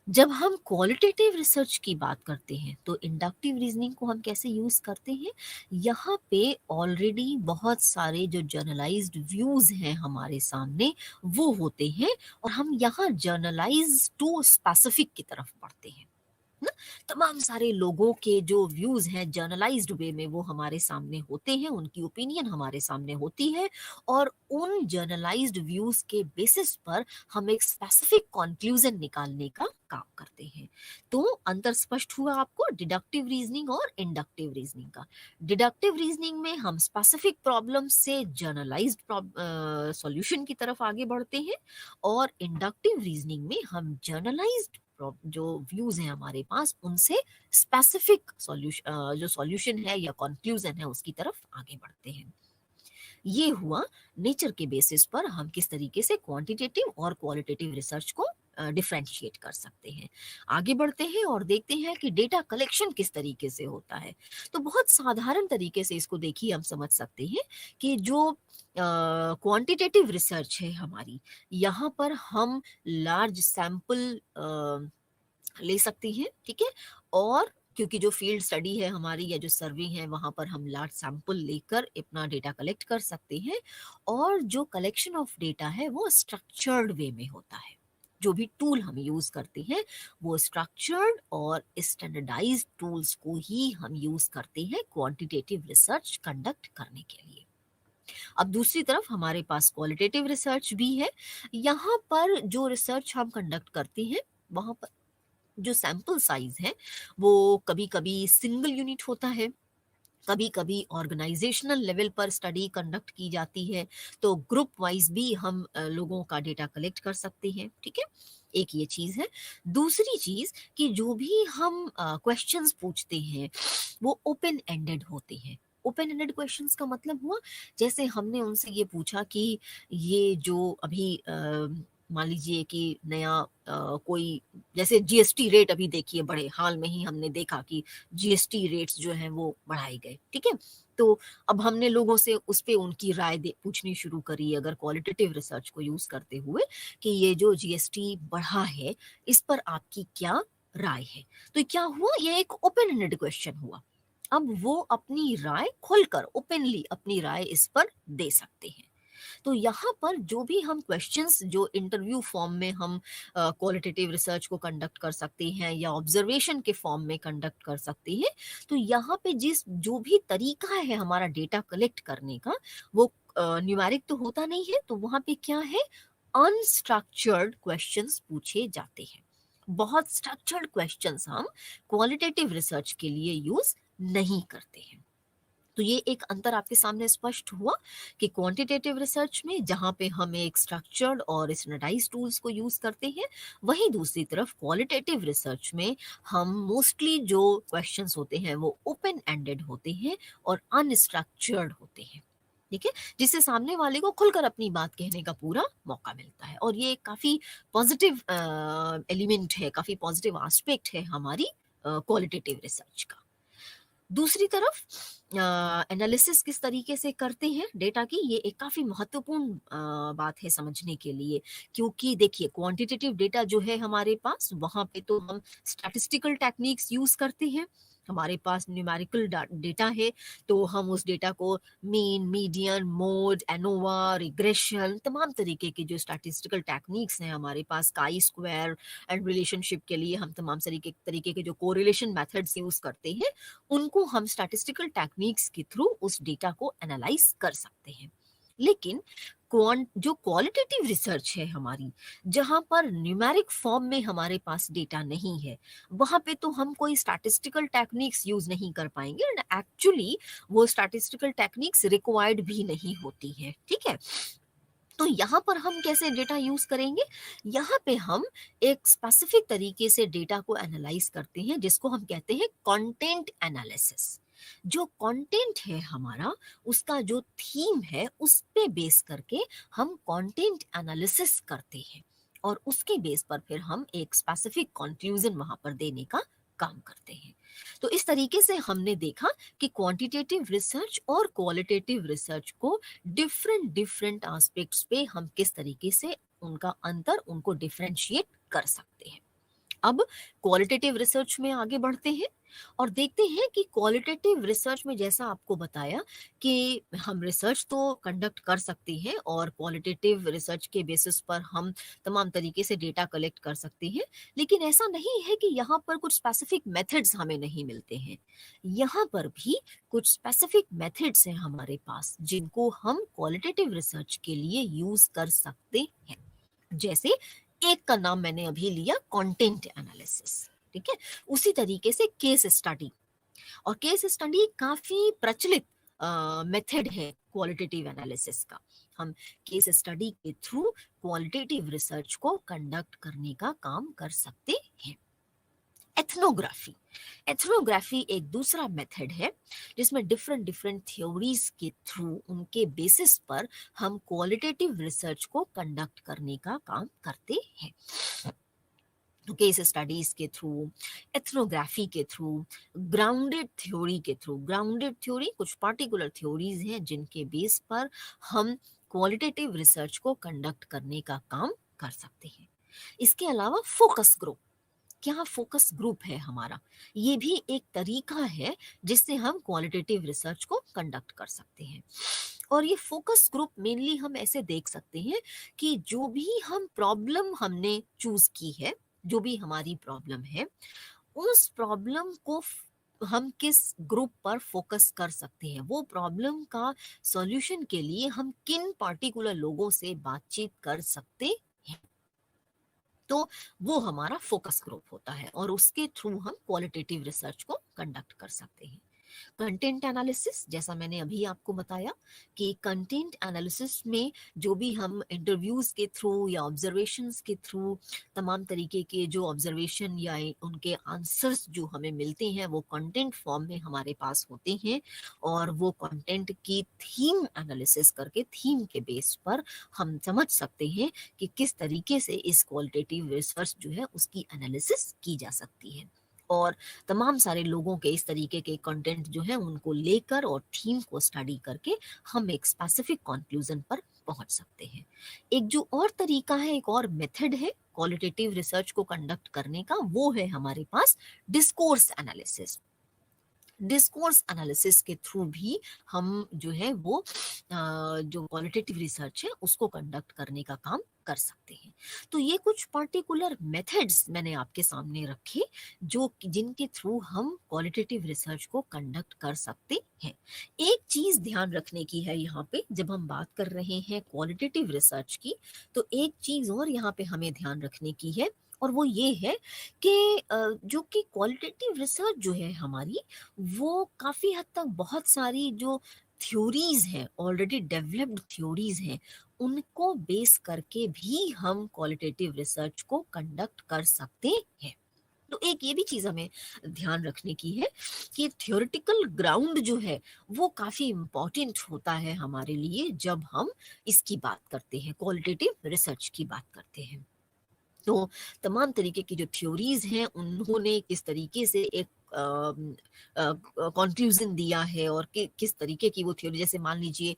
B: जब हम क्वालिटेटिव रिसर्च की बात करते हैं तो इंडक्टिव रीजनिंग को हम कैसे यूज करते हैं, यहाँ पे ऑलरेडी बहुत सारे जो जर्नलाइज्ड व्यूज हैं हमारे सामने वो होते हैं और हम यहाँ जर्नलाइज टू स्पेसिफिक की तरफ बढ़ते हैं ना। तमाम सारे लोगों के जो व्यूज हैं जर्नलाइज्ड वे में वो हमारे सामने होते हैं, उनकी ओपिनियन हमारे सामने होती है और उन जर्नलाइज्ड व्यूज के बेसिस पर हम एक स्पेसिफिक कंक्लूजन निकालने का काम करते हैं। तो अंतर स्पष्ट हुआ आपको डिडक्टिव रीजनिंग और इंडक्टिव रीजनिंग का। डिडक्टिव रीजनिंग में हम स्पेसिफिक प्रॉब्लम से जर्नलाइज्ड सॉल्यूशन की तरफ आगे बढ़ते हैं और इंडक्टिव रीजनिंग में हम जर्नलाइज्ड जो व्यूज हैं हमारे पास उनसे स्पेसिफिक सॉल्यूशन जो सॉल्यूशन है या कंक्लूजन है उसकी तरफ आगे बढ़ते हैं। ये हुआ नेचर के बेसिस पर हम किस तरीके से क्वांटिटेटिव और क्वालिटेटिव रिसर्च को डिफरेंशिएट कर सकते हैं। आगे बढ़ते हैं और देखते हैं कि डेटा कलेक्शन किस तरीके से होता है। तो बहुत साधारण तरीके से इसको देखिए हम समझ सकते हैं कि जो क्वांटिटेटिव रिसर्च है हमारी, यहाँ पर हम लार्ज सैंपल ले सकते हैं, ठीक है। और क्योंकि जो फील्ड स्टडी है हमारी या जो सर्वे है वहां पर हम लार्ज सैंपल लेकर अपना डेटा कलेक्ट कर सकते हैं और जो कलेक्शन ऑफ डेटा है वो स्ट्रक्चर्ड वे में होता है। जो भी टूल हम यूज करते हैं वो स्ट्रक्चर्ड और स्टैंडर्डाइज्ड टूल्स को ही हम यूज करते हैं क्वांटिटेटिव रिसर्च कंडक्ट करने के लिए। अब दूसरी तरफ हमारे पास क्वालिटेटिव रिसर्च भी है। यहाँ पर जो रिसर्च हम कंडक्ट करते हैं वहां पर जो सैंपल साइज है वो कभी कभी सिंगल यूनिट होता है, कभी कभी ऑर्गेनाइजेशनल लेवल पर स्टडी कंडक्ट की जाती है, तो ग्रुप वाइज भी हम लोगों का डेटा कलेक्ट कर सकते हैं, ठीक है। एक ये चीज है। दूसरी चीज कि जो भी हम क्वेश्चंस पूछते हैं वो ओपन एंडेड होते हैं। ओपन एंडेड क्वेश्चंस का मतलब हुआ जैसे हमने उनसे ये पूछा कि ये जो अभी मान लीजिए कि नया कोई जैसे जीएसटी रेट अभी देखिए बड़े हाल में ही हमने देखा कि जीएसटी रेट्स जो हैं वो बढ़ाए गए, ठीक है। तो अब हमने लोगों से उस पे उनकी राय पूछनी शुरू करी अगर क्वालिटेटिव रिसर्च को यूज करते हुए कि ये जो जीएसटी बढ़ा है इस पर आपकी क्या राय है। तो क्या हुआ, ये एक ओपन एंडेड क्वेश्चन हुआ। अब वो अपनी राय खुलकर ओपनली अपनी राय इस पर दे सकते हैं। तो यहाँ पर जो भी हम क्वेश्चंस जो इंटरव्यू फॉर्म में हम क्वालिटेटिव रिसर्च को कंडक्ट कर सकते हैं या ऑब्जर्वेशन के फॉर्म में कंडक्ट कर सकते हैं, तो यहाँ पे जिस जो भी तरीका है हमारा डेटा कलेक्ट करने का वो न्यूमेरिक तो होता नहीं है, तो वहाँ पे क्या है अनस्ट्रक्चर्ड क्वेश्चंस पूछे जाते हैं। बहुत स्ट्रक्चर्ड क्वेश्चंस हम क्वालिटेटिव रिसर्च के लिए यूज नहीं करते हैं। तो ये एक अंतर आपके सामने स्पष्ट हुआ कि क्वांटिटेटिव रिसर्च में जहां पे हम एक स्ट्रक्चर्ड और स्टैंडर्डाइज्ड टूल्स को यूज करते हैं, वहीं दूसरी तरफ क्वालिटेटिव रिसर्च में हम मोस्टली जो क्वेश्चंस होते हैं वो ओपन एंडेड होते हैं और अनस्ट्रक्चर्ड होते हैं। ठीक है, जिससे सामने वाले को खुलकर अपनी बात कहने का पूरा मौका मिलता है, और ये काफी पॉजिटिव एलिमेंट है, काफी पॉजिटिव एस्पेक्ट है हमारी क्वालिटेटिव रिसर्च का। दूसरी तरफ एनालिसिस किस तरीके से करते हैं डेटा की, ये एक काफ़ी महत्वपूर्ण बात है समझने के लिए, क्योंकि देखिए क्वांटिटेटिव डेटा जो है हमारे पास, वहाँ पे तो हम स्टैटिस्टिकल टेक्निक्स यूज़ करते हैं। हमारे पास न्यूमेरिकल डेटा है, तो हम उस डेटा को mean, median, mode, ANOVA, regression, तमाम तरीके के जो स्टैटिस्टिकल टेक्निक्स हैं हमारे पास, काई स्क्वायर एंड रिलेशनशिप के लिए हम तमाम तरीके के जो कोरिलेशन मेथड्स यूज़ करते हैं, उनको हम स्टैटिस्टिकल टेक्निक्स के थ्रू उस डेटा को एनालाइज कर सकते हैं। लेकिन जो क्वालिटेटिव रिसर्च है हमारी, जहां पर न्यूमेरिक फॉर्म में हमारे पास डेटा नहीं है, वहां पे तो हम कोई स्टैटिस्टिकल टेक्निक्स यूज नहीं कर पाएंगे, एंड एक्चुअली वो स्टैटिस्टिकल टेक्निक्स रिक्वायर्ड भी नहीं होती है। ठीक है, तो यहाँ पर हम कैसे डेटा यूज करेंगे, यहाँ पे हम एक स्पेसिफिक तरीके से डेटा को एनालाइज करते हैं, जिसको हम कहते हैं कंटेंट एनालिसिस। जो कंटेंट है हमारा, उसका जो थीम है, उस पे बेस करके हम कंटेंट एनालिसिस करते हैं, और उसके बेस पर फिर हम एक स्पेसिफिक कंक्लूजन वहां पर देने का काम करते हैं। तो इस तरीके से हमने देखा कि क्वांटिटेटिव रिसर्च और क्वालिटेटिव रिसर्च को डिफरेंट डिफरेंट एस्पेक्ट्स पे हम किस तरीके से उनका अंतर, उनको डिफरेंशिएट कर सकते हैं। अब क्वालिटेटिव रिसर्च में आगे बढ़ते हैं और देखते हैं कि क्वालिटेटिव रिसर्च में, जैसा आपको बताया कि हम रिसर्च तो कंडक्ट कर सकते हैं और क्वालिटेटिव रिसर्च के बेसिस पर हम तमाम तरीके से डेटा कलेक्ट कर सकते हैं, लेकिन ऐसा नहीं है कि यहाँ पर कुछ स्पेसिफिक मेथड्स हमें नहीं मिलते हैं। यहाँ पर भी कुछ स्पेसिफिक मेथड्स हैं हमारे पास, जिनको हम क्वालिटेटिव रिसर्च के लिए यूज कर सकते हैं। जैसे एक का नाम मैंने अभी लिया, कंटेंट एनालिसिस। ठीक है, उसी तरीके से केस स्टडी, और केस स्टडी काफी प्रचलित मेथड है क्वालिटेटिव एनालिसिस का। हम केस स्टडी के थ्रू क्वालिटेटिव रिसर्च को कंडक्ट करने का काम कर सकते हैं। एथनोग्राफी, एथनोग्राफी एक दूसरा मेथड है जिसमें डिफरेंट डिफरेंट थ्योरीज के थ्रू, उनके बेसिस पर हम क्वालिटेटिव रिसर्च को कंडक्ट करने का काम करते हैं। तो केस स्टडीज के थ्रू, एथनोग्राफी के थ्रू, ग्राउंडेड थ्योरी के थ्रू, ग्राउंडेड थ्योरी कुछ पार्टिकुलर थ्योरीज हैं जिनके बेस पर हम क्वालिटेटिव रिसर्च को कंडक्ट करने का काम कर सकते हैं। इसके अलावा फोकस ग्रुप, क्या फोकस ग्रुप है हमारा, ये भी एक तरीका है जिससे हम क्वालिटेटिव रिसर्च को कंडक्ट कर सकते हैं। और ये फोकस ग्रुप मेनली हम ऐसे देख सकते हैं कि जो भी हम प्रॉब्लम हमने चूज की है, जो भी हमारी प्रॉब्लम है, उस प्रॉब्लम को हम किस ग्रुप पर फोकस कर सकते हैं, वो प्रॉब्लम का सॉल्यूशन के लिए हम किन पार्टिकुलर लोगों से बातचीत कर सकते हैं, तो वो हमारा फोकस ग्रुप होता है, और उसके थ्रू हम क्वालिटेटिव रिसर्च को कंडक्ट कर सकते हैं। कंटेंट एनालिसिस, जैसा मैंने अभी आपको बताया कि कंटेंट एनालिसिस में जो भी हम इंटरव्यूज के थ्रू या ऑब्जर्वेशंस के थ्रू तमाम तरीके के जो ऑब्जर्वेशन या उनके आंसर्स जो हमें मिलते हैं, वो कंटेंट फॉर्म में हमारे पास होते हैं, और वो कंटेंट की थीम एनालिसिस करके, थीम के बेस पर हम समझ सकते हैं कि किस तरीके से इस क्वालिटेटिव रिसर्च जो है उसकी एनालिसिस की जा सकती है। और तमाम सारे लोगों के इस तरीके के कंटेंट जो है उनको लेकर और थीम को स्टडी करके हम एक स्पेसिफिक कंक्लूजन पर पहुंच सकते हैं। एक जो और तरीका है, एक और मेथड है क्वालिटेटिव रिसर्च को कंडक्ट करने का, वो है हमारे पास डिस्कोर्स एनालिसिस। डिस्कोर्स एनालिसिस के थ्रू भी हम जो है वो जो क्वालिटेटिव रिसर्च है उसको कंडक्ट करने का काम कर सकते हैं। तो ये कुछ पर्टिकुलर मेथड्स मैंने आपके सामने रखे जो जिनके थ्रू हम क्वालिटेटिव रिसर्च को कंडक्ट कर सकते हैं। एक चीज ध्यान रखने की है यहाँ पे, जब हम बात कर रहे हैं क्वालिटेटिव रिसर्च की, तो एक चीज और यहाँ पे हमें ध्यान रखने की है, और वो ये है कि जो कि क्वालिटेटिव रिसर्च जो है हमारी, वो काफ़ी हद तक बहुत सारी जो थ्योरीज हैं, ऑलरेडी डेवलप्ड थ्योरीज हैं, उनको बेस करके भी हम क्वालिटेटिव रिसर्च को कंडक्ट कर सकते हैं। तो एक ये भी चीज़ हमें ध्यान रखने की है कि थ्योरेटिकल ग्राउंड जो है वो काफ़ी इम्पोर्टेंट होता है हमारे लिए जब हम इसकी बात करते हैं, क्वालिटेटिव रिसर्च की बात करते हैं। तो तमाम तरीके की जो थ्योरीज हैं उन्होंने किस तरीके से एक कंक्लूजन दिया है, और किस तरीके की वो थ्योरी, जैसे मान लीजिए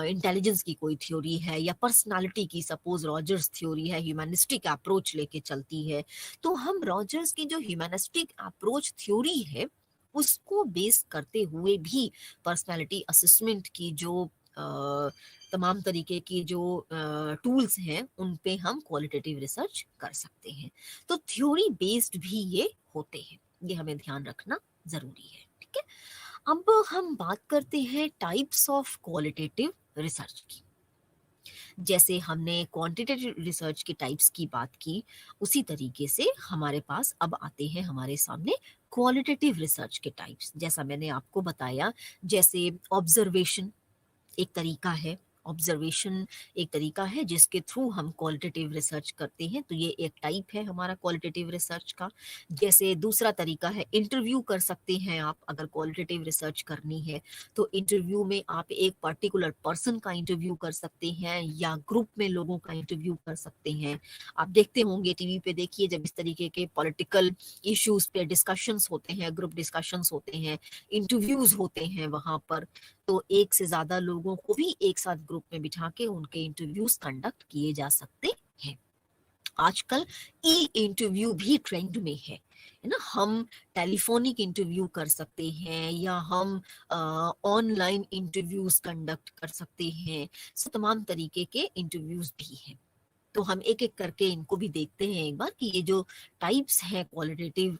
B: इंटेलिजेंस की कोई थ्योरी है या पर्सनालिटी की, सपोज रॉजर्स थ्योरी है, ह्यूमनिस्टिक अप्रोच लेके चलती है, तो हम रॉजर्स की जो ह्यूमनिस्टिक अप्रोच थ्योरी है उसको बेस करते हुए भी पर्सनालिटी असेसमेंट की जो तमाम तरीके की जो टूल्स हैं उन पे हम क्वालिटेटिव रिसर्च कर सकते हैं। तो थ्योरी बेस्ड भी ये होते हैं, ये हमें ध्यान रखना जरूरी है। ठीक है, अब हम बात करते हैं टाइप्स ऑफ क्वालिटेटिव रिसर्च की। जैसे हमने क्वांटिटेटिव रिसर्च की टाइप्स की बात की, उसी तरीके से हमारे पास अब आते हैं हमारे सामने क्वालिटेटिव रिसर्च के टाइप्स। जैसा मैंने आपको बताया, जैसे ऑब्जर्वेशन एक तरीका है, ऑब्जर्वेशन एक तरीका है जिसके थ्रू हम क्वालिटेटिव रिसर्च करते हैं, तो ये एक टाइप है हमारा क्वालिटेटिव रिसर्च का। जैसे दूसरा तरीका है, इंटरव्यू कर सकते हैं आप, अगर क्वालिटेटिव रिसर्च करनी है तो इंटरव्यू में आप एक पर्टिकुलर पर्सन का इंटरव्यू कर सकते हैं या ग्रुप में लोगों का इंटरव्यू कर सकते हैं। आप देखते होंगे टीवी पे, देखिए जब इस तरीके के पॉलिटिकल इश्यूज पे डिस्कशंस होते हैं, ग्रुप डिस्कशंस होते हैं, इंटरव्यूज होते हैं वहां पर, तो एक से ज्यादा लोगों को भी एक साथ ग्रुप में बिठा के उनके इंटरव्यूज कंडक्ट किए जा सकते हैं। आजकल ई इंटरव्यू भी ट्रेंड में है ना। हम टेलीफोनिक इंटरव्यू कर सकते हैं या हम ऑनलाइन इंटरव्यूज कंडक्ट कर सकते हैं। सो तमाम तरीके के इंटरव्यूज भी हैं। तो हम एक एक करके इनको भी देखते हैं एक बार, कि ये जो टाइप्स हैं क्वालिटेटिव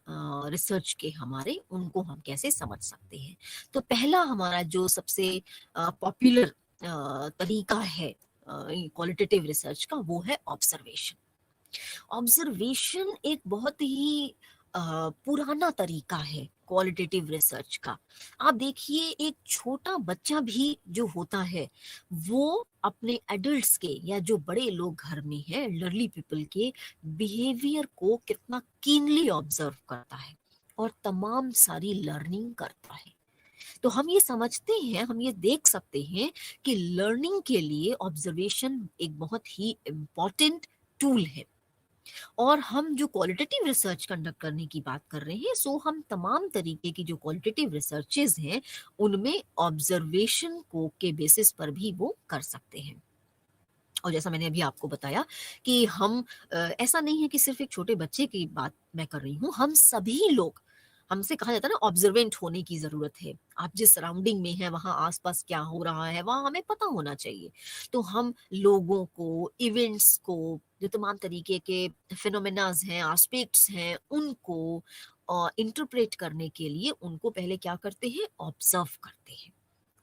B: रिसर्च के हमारे, उनको हम कैसे समझ सकते हैं। तो पहला हमारा जो सबसे पॉपुलर तरीका है क्वालिटेटिव रिसर्च का, वो है ऑब्जर्वेशन। ऑब्जर्वेशन एक बहुत ही पुराना तरीका है क्वालिटेटिव रिसर्च का। आप देखिए, एक छोटा बच्चा भी जो होता है वो अपने एडल्ट्स के या जो बड़े लोग घर में हैं, एल्डरली पीपल के बिहेवियर को कितना कीनली ऑब्जर्व करता है और तमाम सारी लर्निंग करता है। तो हम ये समझते हैं, हम ये देख सकते हैं कि लर्निंग के लिए ऑब्जर्वेशन एक बहुत ही इम्पॉर्टेंट टूल है। और हम जो क्वालिटेटिव रिसर्च कंडक्ट करने की बात कर रहे हैं, सो हम तमाम तरीके की जो क्वालिटेटिव रिसर्चेज हैं उनमें ऑब्जर्वेशन को के बेसिस पर भी वो कर सकते हैं। और जैसा मैंने अभी आपको बताया कि हम ऐसा नहीं है कि सिर्फ एक छोटे बच्चे की बात मैं कर रही हूँ, हम सभी लोग, हमसे कहा जाता है ना ऑब्जर्वेंट होने की जरूरत है। आप जिस सराउंडिंग में है वहां आसपास क्या हो रहा है वहां हमें पता होना चाहिए। तो हम लोगों को, इवेंट्स को, जो तमाम तरीके के फिनोमेनाज हैं, एस्पेक्ट्स हैं, उनको इंटरप्रेट करने के लिए उनको पहले क्या करते हैं, ऑब्जर्व करते हैं,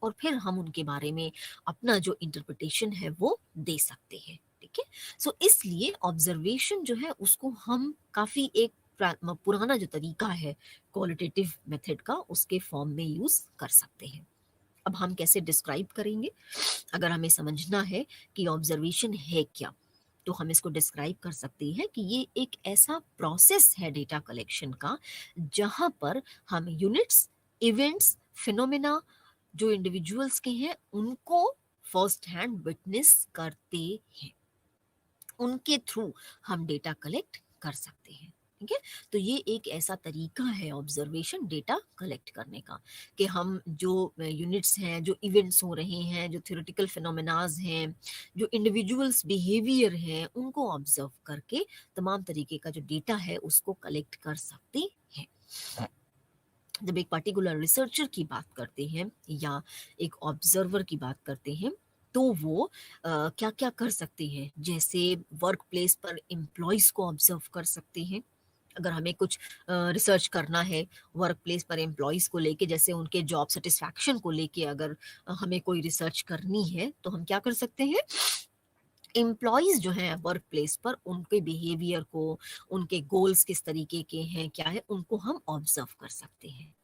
B: और फिर हम उनके बारे में अपना जो इंटरप्रिटेशन है वो दे सकते हैं। ठीक है, सो इसलिए ऑब्जर्वेशन जो है उसको हम काफी एक पुराना जो तरीका है क्वालिटेटिव मेथड का, उसके फॉर्म में यूज कर सकते हैं। अब हम कैसे डिस्क्राइब करेंगे, अगर हमें समझना है कि ऑब्जर्वेशन है क्या, तो हम इसको डिस्क्राइब कर सकते हैं कि ये एक ऐसा प्रोसेस है डेटा कलेक्शन का जहां पर हम यूनिट्स, इवेंट्स, फिनोमेना जो इंडिविजुअल्स के हैं उनको फर्स्ट हैंड विटनेस करते हैं, उनके थ्रू हम डेटा कलेक्ट कर सकते हैं। ठीक है, तो ये एक ऐसा तरीका है ऑब्जर्वेशन डेटा कलेक्ट करने का, कि हम जो यूनिट्स हैं, जो इवेंट्स हो रहे हैं, जो थ्योरेटिकल फिनोमेनाज हैं, जो इंडिविजुअल्स बिहेवियर हैं, उनको ऑब्जर्व करके तमाम तरीके का जो डेटा है उसको कलेक्ट कर सकते हैं। जब एक पर्टिकुलर रिसर्चर की बात करते हैं या एक ऑब्जर्वर की बात करते हैं, तो वो क्या क्या कर सकते हैं, जैसे वर्क प्लेस पर एम्प्लॉयज़ को ऑब्जर्व कर सकते हैं। अगर हमें कुछ रिसर्च करना है वर्क प्लेस पर एम्प्लॉयज़ को लेके, जैसे उनके जॉब सेटिस्फैक्शन को लेके अगर हमें कोई रिसर्च करनी है, तो हम क्या कर सकते हैं, एम्प्लॉयज़ जो हैं वर्क प्लेस पर उनके बिहेवियर को, उनके गोल्स किस तरीके के हैं, क्या है, उनको हम ऑब्जर्व कर सकते हैं।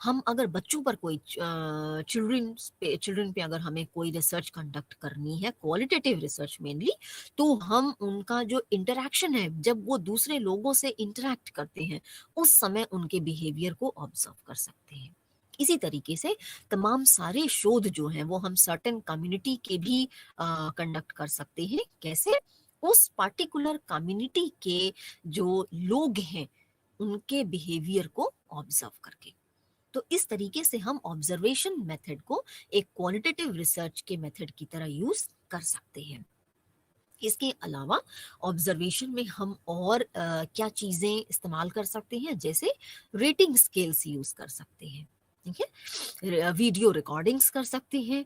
B: हम अगर बच्चों पर कोई चिल्ड्रन पे अगर हमें कोई रिसर्च कंडक्ट करनी है, क्वालिटेटिव रिसर्च मेनली, तो हम उनका जो इंटरेक्शन है, जब वो दूसरे लोगों से इंटरेक्ट करते हैं, उस समय उनके बिहेवियर को ऑब्जर्व कर सकते हैं। इसी तरीके से तमाम सारे शोध जो हैं वो हम सर्टेन कम्युनिटी के भी कंडक्ट कर सकते हैं। कैसे? उस पार्टिकुलर कम्युनिटी के जो लोग हैं उनके बिहेवियर को ऑब्जर्व करके। तो इस तरीके से हम ऑब्जर्वेशन मेथड को एक क्वालिटेटिव रिसर्च के मेथड की तरह यूज कर सकते हैं। इसके अलावा ऑब्जर्वेशन में हम और क्या चीज़ें इस्तेमाल कर सकते हैं, जैसे रेटिंग स्केल्स यूज कर सकते हैं, ठीक है, वीडियो रिकॉर्डिंग्स कर सकते हैं,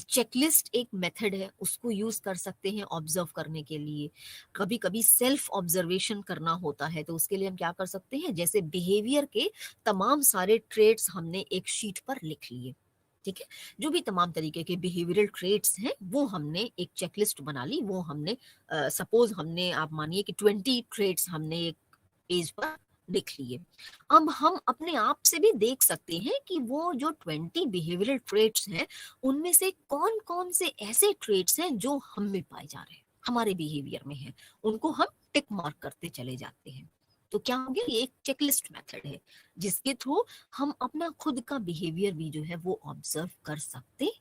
B: चेकलिस्ट एक मेथड है उसको यूज कर सकते हैं ऑब्जर्व करने के लिए। कभी कभी सेल्फ ऑब्जर्वेशन करना होता है, तो उसके लिए हम क्या कर सकते हैं, जैसे बिहेवियर के तमाम सारे ट्रेट्स हमने एक शीट पर लिख लिए, ठीक है, जो भी तमाम तरीके के बिहेवियरल ट्रेट्स हैं वो हमने एक चेकलिस्ट बना ली, वो हमने सपोज हमने, आप मानिए कि 20 ट्रेट्स हमने एक पेज पर लिख लिए। अब हम अपने आप से भी देख सकते हैं कि वो जो 20 बिहेवियरल ट्रेट्स हैं उनमें से कौन कौन से ऐसे ट्रेट्स हैं जो हम में पाए जा रहे हैं, हमारे बिहेवियर में हैं, उनको हम टिक मार्क करते चले जाते हैं। तो क्या हो गया, ये एक चेकलिस्ट मेथड है जिसके थ्रू हम अपना खुद का बिहेवियर भी जो है वो ऑब्जर्व कर सकते हैं।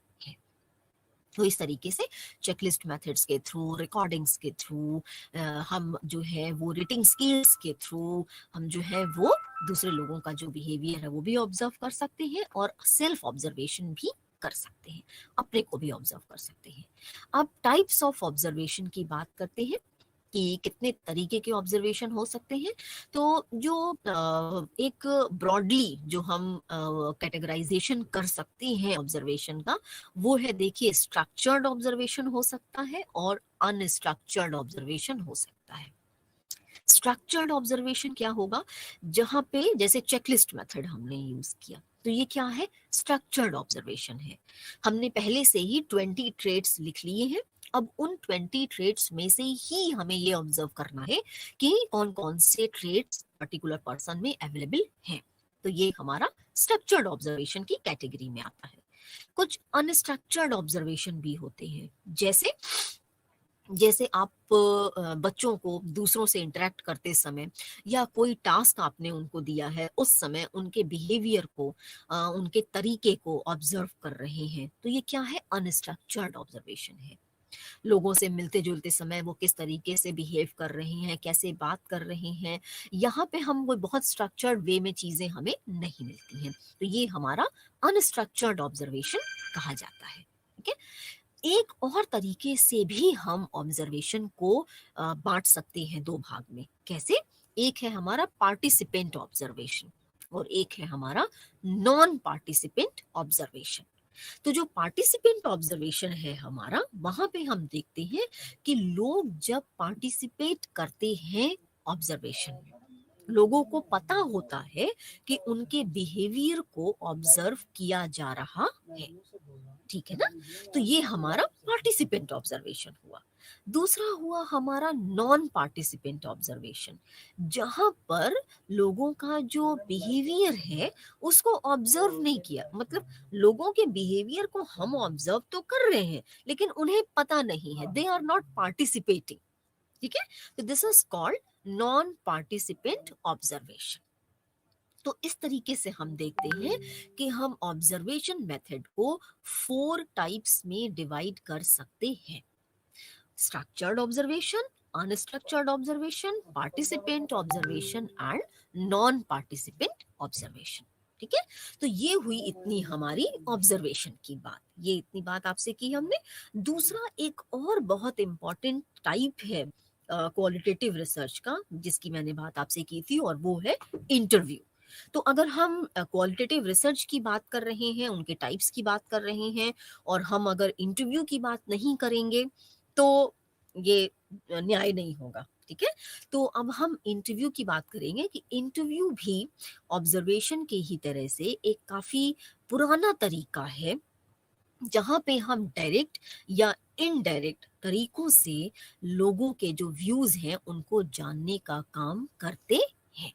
B: तो इस तरीके से चेकलिस्ट मेथड्स के थ्रू, रिकॉर्डिंग्स के थ्रू, हम जो है वो रेटिंग स्किल्स के थ्रू हम जो है वो दूसरे लोगों का जो बिहेवियर है वो भी ऑब्जर्व कर सकते हैं और सेल्फ ऑब्जर्वेशन भी कर सकते हैं, अपने को भी ऑब्जर्व कर सकते हैं। अब टाइप्स ऑफ ऑब्जर्वेशन की बात करते हैं कि कितने तरीके के ऑब्जर्वेशन हो सकते हैं। तो जो एक ब्रॉडली जो हम कैटेगराइजेशन कर सकते हैं ऑब्जर्वेशन का, वो है, देखिए, स्ट्रक्चर्ड ऑब्जर्वेशन हो सकता है और अनस्ट्रक्चर्ड ऑब्जर्वेशन हो सकता है। स्ट्रक्चर्ड ऑब्जर्वेशन क्या होगा, जहां पे जैसे चेकलिस्ट मेथड हमने यूज किया, तो ये क्या है, स्ट्रक्चर्ड ऑब्जर्वेशन है। हमने पहले से ही 20 ट्रेड्स लिख लिए हैं, अब उन 20 ट्रेड्स में से ही हमें ये ऑब्जर्व करना है कि कौन कौन से ट्रेड्स पर्टिकुलर पर्सन में अवेलेबल हैं। तो ये हमारा स्ट्रक्चर्ड ऑब्जर्वेशन की कैटेगरी में आता है। कुछ अनस्ट्रक्चर्ड ऑब्जर्वेशन भी होते हैं, जैसे जैसे आप बच्चों को दूसरों से इंटरेक्ट करते समय या कोई टास्क आपने उनको दिया है, उस समय उनके बिहेवियर को, उनके तरीके को ऑब्जर्व कर रहे हैं, तो ये क्या है, अनस्ट्रक्चर्ड ऑब्जर्वेशन है। लोगों से मिलते जुलते समय वो किस तरीके से बिहेव कर रहे हैं, कैसे बात कर रहे हैं, यहाँ पे हम वो बहुत स्ट्रक्चर्ड वे में चीजें हमें नहीं मिलती हैं, तो ये हमारा अनस्ट्रक्चर्ड ऑब्जर्वेशन कहा जाता है, ठीक है। एक और तरीके से भी हम ऑब्जर्वेशन को बांट सकते हैं दो भाग में। कैसे? एक है हमारा पार्टिसिपेंट ऑब्जर्वेशन और एक है हमारा नॉन पार्टिसिपेंट ऑब्जर्वेशन। तो जो पार्टिसिपेंट ऑब्जर्वेशन है हमारा, वहां पे हम देखते हैं कि लोग जब पार्टिसिपेट करते हैं ऑब्जर्वेशन में, लोगों को पता होता है कि उनके बिहेवियर को ऑब्जर्व किया जा रहा है, ठीक है ना। तो ये हमारा पार्टिसिपेंट ऑब्जर्वेशन हुआ। दूसरा हुआ हमारा नॉन पार्टिसिपेंट ऑब्जर्वेशन, जहां पर लोगों का जो बिहेवियर है उसको ऑब्जर्व नहीं किया, मतलब लोगों के बिहेवियर को हम ऑब्जर्व तो कर रहे हैं लेकिन उन्हें पता नहीं है, दे आर नॉट पार्टिसिपेटिंग, ठीक है। तो this is called non participant observation. तो इस तरीके से हम देखते हैं कि हम ऑब्जर्वेशन मेथड को 4 टाइप्स में डिवाइड कर सकते हैं: structured observation, unstructured observation, participant observation and non participant observation, ठीक है। तो ये हुई इतनी हमारी ऑब्जर्वेशन की बात, ये इतनी बात आपसे की हमने। दूसरा एक और बहुत इंपॉर्टेंट टाइप है क्वालिटेटिव रिसर्च का, जिसकी मैंने बात आपसे की थी, और वो है इंटरव्यू। तो अगर हम क्वालिटेटिव रिसर्च की बात कर रहे हैं, उनके टाइप्स की बात कर रहे हैं और हम अगर इंटरव्यू की बात नहीं करेंगे, तो ये न्याय नहीं होगा, ठीक है? तो अब हम इंटरव्यू की बात करेंगे कि इंटरव्यू भी ऑब्जर्वेशन के ही तरह से एक काफ़ी पुराना तरीका है, जहाँ पे हम डायरेक्ट या इनडायरेक्ट तरीकों से लोगों के जो व्यूज़ हैं, उनको जानने का काम करते हैं।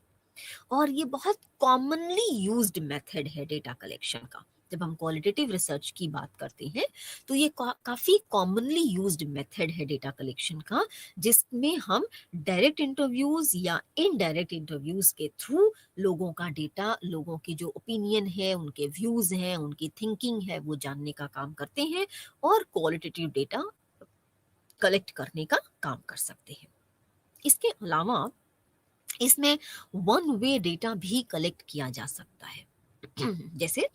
B: और ये बहुत कॉमनली यूज्ड मेथड है डेटा कलेक्शन का। जब हम क्वालिटेटिव रिसर्च की बात करते हैं, तो ये काफ़ी कॉमनली यूज्ड मेथड है डेटा कलेक्शन का, जिसमें हम डायरेक्ट इंटरव्यूज़ या इनडायरेक्ट इंटरव्यूज़ के थ्रू लोगों का डेटा, लोगों की जो ओपिनियन है, उनके व्यूज़ हैं, उनकी थिंकिंग है, वो जानने का काम करते हैं और क्वालिटेटिव डेटा कलेक्ट करने का काम कर सकते हैं। इसके अलावा इसमें वन वे डेटा भी कलेक्ट किया जा सकता है। जैसे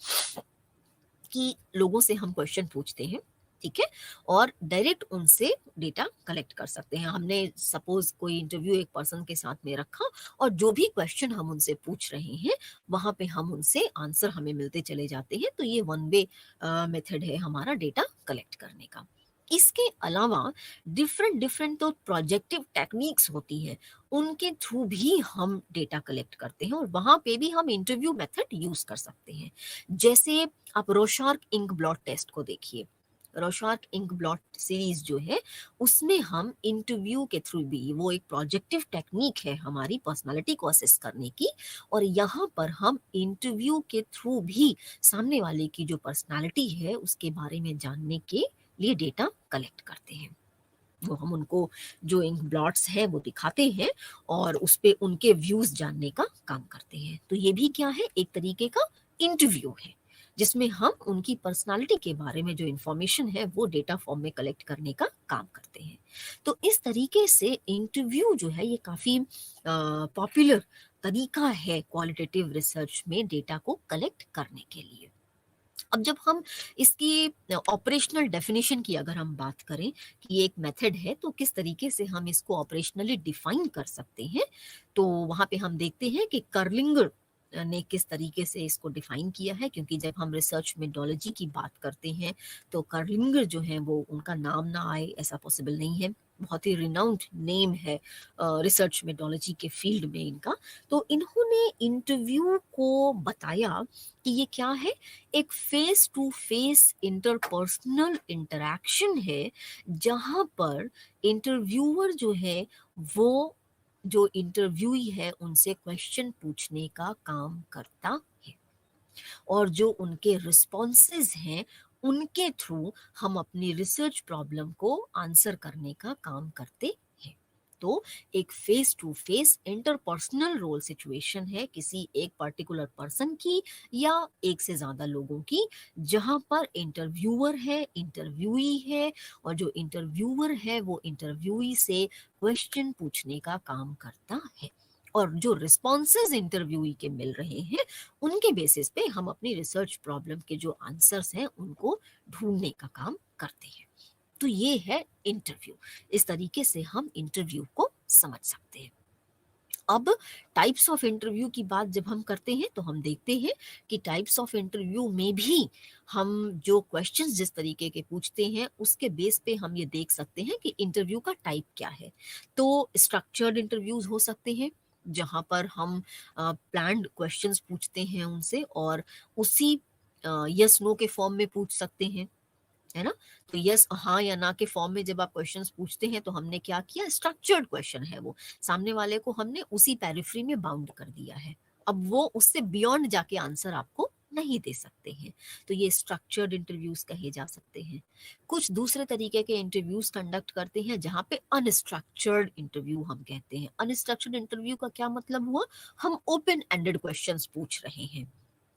B: कि लोगों से हम क्वेश्चन पूछते हैं, ठीक है? और डायरेक्ट उनसे डेटा कलेक्ट कर सकते हैं। हमने सपोज कोई इंटरव्यू एक पर्सन के साथ में रखा और जो भी क्वेश्चन हम उनसे पूछ रहे हैं, वहाँ पे हम उनसे आंसर हमें मिलते चले जाते हैं। तो ये वन वे मेथड है हमारा डेटा कलेक्ट करने का। इसके अलावा डिफरेंट डिफरेंट तो प्रोजेक्टिव टेक्निक्स होती हैं, उनके थ्रू भी हम डेटा कलेक्ट करते हैं और वहाँ पे भी हम इंटरव्यू मेथड यूज़ कर सकते हैं। जैसे आप रोशार्क इंक ब्लॉट टेस्ट को देखिए। रोशार्क इंक ब्लॉट सीरीज जो है, उसमें हम इंटरव्यू के थ्रू भी, वो एक प्रोजेक्टिव टेक्निक है हमारी पर्सनालिटी को असेस करने की, और यहाँ पर हम इंटरव्यू के थ्रू भी सामने वाले की जो पर्सनालिटी है उसके बारे में जानने के लिए डेटा कलेक्ट करते हैं। वो हम उनको जो इंक ब्लॉट्स हैं वो दिखाते हैं और उस पे उनके व्यूज जानने का काम करते हैं। तो ये भी क्या है, एक तरीके का इंटरव्यू है, जिसमें हम उनकी पर्सनालिटी के बारे में जो इंफॉर्मेशन है वो डेटा फॉर्म में कलेक्ट करने का काम करते हैं। तो इस तरीके से इंटरव्यू जो है ये काफ़ी पॉपुलर तरीका है क्वालिटेटिव रिसर्च में डेटा को कलेक्ट करने के लिए। अब जब हम इसकी ऑपरेशनल डेफिनेशन की अगर हम बात करें कि ये एक मेथड है, तो किस तरीके से हम इसको ऑपरेशनली डिफाइन कर सकते हैं, तो वहाँ पे हम देखते हैं कि कर्लिंगर ने किस तरीके से इसको डिफाइन किया है। क्योंकि जब हम रिसर्च मेथोडोलॉजी की बात करते हैं, तो कर्लिंगर जो है वो उनका नाम ना आए ऐसा पॉसिबल नहीं है। बहुत ही रिनाउंड नेम है रिसर्च मेथोडोलॉजी के फील्ड में इनका। तो इन्होंने इंटरव्यू को बताया कि ये क्या है, एक face to face interpersonal interaction है, जहाँ पर इंटरव्यूअर जो है वो जो इंटरव्यूई है उनसे क्वेश्चन पूछने का काम करता है और जो उनके रिस्पॉन्सेज हैं उनके थ्रू हम अपनी रिसर्च प्रॉब्लम को आंसर करने का काम करते हैं। तो एक face to face interpersonal role situation है किसी एक पर्टिकुलर पर्सन की या एक से ज्यादा लोगों की, जहां पर इंटरव्यूअर है, इंटरव्यूई है, और जो इंटरव्यूअर है वो इंटरव्यूई से क्वेश्चन पूछने का काम करता है, और जो रिस्पॉन्सेज इंटरव्यूई के मिल रहे हैं उनके बेसिस पे हम अपनी रिसर्च प्रॉब्लम के जो आंसर्स हैं उनको ढूंढने का काम करते हैं। तो ये है इंटरव्यू। इस तरीके से हम इंटरव्यू को समझ सकते हैं। अब टाइप्स ऑफ इंटरव्यू की बात जब हम करते हैं तो हम देखते हैं कि टाइप्स ऑफ इंटरव्यू में भी हम जो क्वेश्चंस जिस तरीके के पूछते हैं उसके बेस पे हम ये देख सकते हैं कि इंटरव्यू का टाइप क्या है। तो स्ट्रक्चर्ड इंटरव्यूज हो सकते हैं, जहाँ पर हम प्लान्ड क्वेश्चंस पूछते हैं उनसे और उसी यस नो के फॉर्म में पूछ सकते हैं, है ना? तो यस हाँ या ना के फॉर्म में जब आप क्वेश्चंस पूछते हैं तो हमने क्या किया, स्ट्रक्चर्ड क्वेश्चन है वो, सामने वाले को हमने उसी पेरिफ्री में बाउंड कर दिया है। अब वो उससे बियॉन्ड जाके आंसर आपको नहीं दे सकते हैं। तो ये स्ट्रक्चर्ड इंटरव्यूज कहे जा सकते हैं। कुछ दूसरे तरीके के इंटरव्यूज कंडक्ट करते हैं जहाँ पे अनस्ट्रक्चर्ड इंटरव्यू हम कहते हैं। अनस्ट्रक्चर्ड इंटरव्यू का क्या मतलब हुआ, हम ओपन एंडेड क्वेश्चंस पूछ रहे हैं,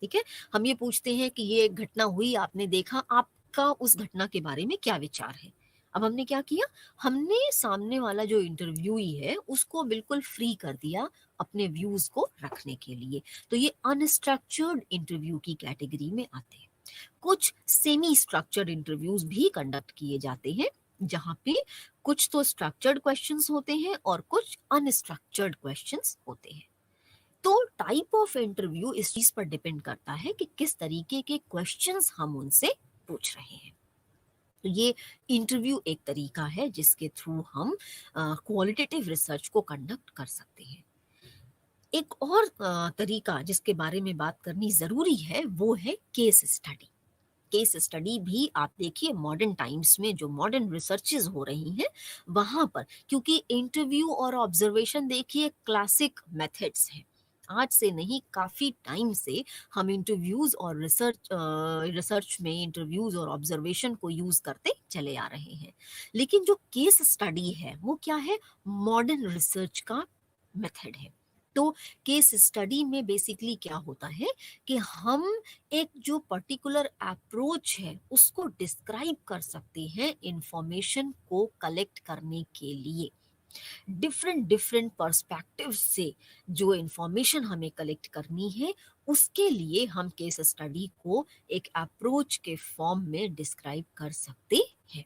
B: ठीक है? हम ये पूछते हैं कि ये एक घटना हुई, आपने देखा, आपका उस घटना के बारे में क्या विचार है। अब हमने क्या किया, हमने सामने वाला जो इंटरव्यूई है उसको बिल्कुल फ्री कर दिया अपने व्यूज को रखने के लिए। तो ये अनस्ट्रक्चर्ड इंटरव्यू की कैटेगरी में आते हैं। कुछ सेमी स्ट्रक्चर्ड इंटरव्यूज भी कंडक्ट किए जाते हैं, जहाँ पे कुछ तो स्ट्रक्चर्ड क्वेश्चंस होते हैं और कुछ अनस्ट्रक्चर्ड क्वेश्चंस होते हैं। तो टाइप ऑफ इंटरव्यू इस चीज़ पर डिपेंड करता है कि किस तरीके के क्वेश्चंस हम उनसे पूछ रहे हैं। तो ये इंटरव्यू एक तरीका है जिसके थ्रू हम क्वालिटेटिव रिसर्च को कंडक्ट कर सकते हैं। एक और तरीका जिसके बारे में बात करनी ज़रूरी है वो है केस स्टडी। केस स्टडी भी आप देखिए मॉडर्न टाइम्स में जो मॉडर्न रिसर्चेज़ हो रही हैं, वहाँ पर क्योंकि इंटरव्यू और ऑब्जर्वेशन देखिए क्लासिक मेथड्स हैं। आज से नहीं काफ़ी टाइम से हम इंटरव्यूज़ और रिसर्च में इंटरव्यूज़ और ऑब्जर्वेशन को यूज़ करते चले आ रहे हैं। लेकिन जो केस स्टडी है वो क्या है? मॉडर्न रिसर्च का मेथड है। तो केस स्टडी में बेसिकली क्या होता है कि हम एक जो पर्टिकुलर अप्रोच है उसको डिस्क्राइब कर सकते हैं इंफॉर्मेशन को कलेक्ट करने के लिए। डिफरेंट डिफरेंट पर्सपेक्टिव से जो इंफॉर्मेशन हमें कलेक्ट करनी है उसके लिए हम केस स्टडी को एक अप्रोच के फॉर्म में डिस्क्राइब कर सकते हैं।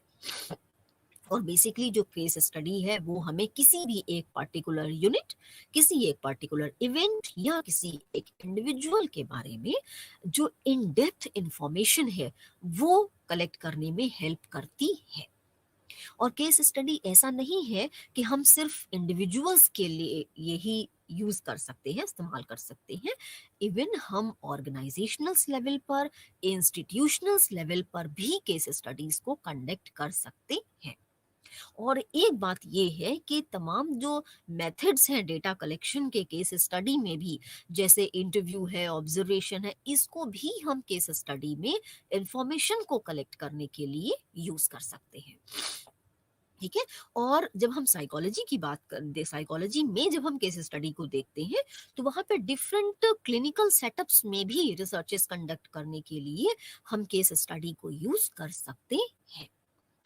B: और बेसिकली जो केस स्टडी है वो हमें किसी भी एक पर्टिकुलर यूनिट, किसी एक पर्टिकुलर इवेंट या किसी एक इंडिविजुअल के बारे में जो इन डेप्थ इंफॉर्मेशन है वो कलेक्ट करने में हेल्प करती है। और केस स्टडी ऐसा नहीं है कि हम सिर्फ इंडिविजुअल्स के लिए यही यूज कर सकते हैं, इस्तेमाल कर सकते हैं। इवन हम ऑर्गेनाइजेशनल लेवल पर, इंस्टीट्यूशनल लेवल पर भी केस स्टडीज को कंडक्ट कर सकते हैं। और एक बात ये है कि तमाम जो मेथड्स हैं डेटा कलेक्शन के केस स्टडी में भी, जैसे इंटरव्यू है, ऑब्जर्वेशन है, इसको भी हम केस स्टडी में इंफॉर्मेशन को कलेक्ट करने के लिए यूज कर सकते हैं। ठीक है। और जब हम साइकोलॉजी की बात कर साइकोलॉजी में जब हम केस स्टडी को देखते हैं तो वहां पे डिफरेंट क्लिनिकल सेटअप्स में भी रिसर्चेस कंडक्ट करने के लिए हम केस स्टडी को यूज कर सकते हैं।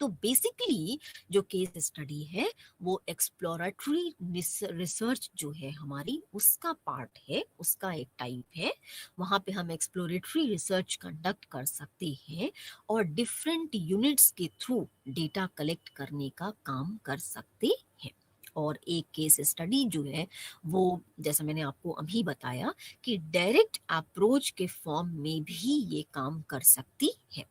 B: तो बेसिकली जो केस स्टडी है वो एक्सप्लोरेटरी रिसर्च जो है हमारी उसका पार्ट है, उसका एक टाइप है। वहाँ पे हम एक्सप्लोरेटरी रिसर्च कंडक्ट कर सकते हैं और डिफरेंट यूनिट्स के थ्रू डेटा कलेक्ट करने का काम कर सकते हैं। और एक केस स्टडी जो है वो जैसा मैंने आपको अभी बताया कि डायरेक्ट अप्रोच के फॉर्म में भी ये काम कर सकती है।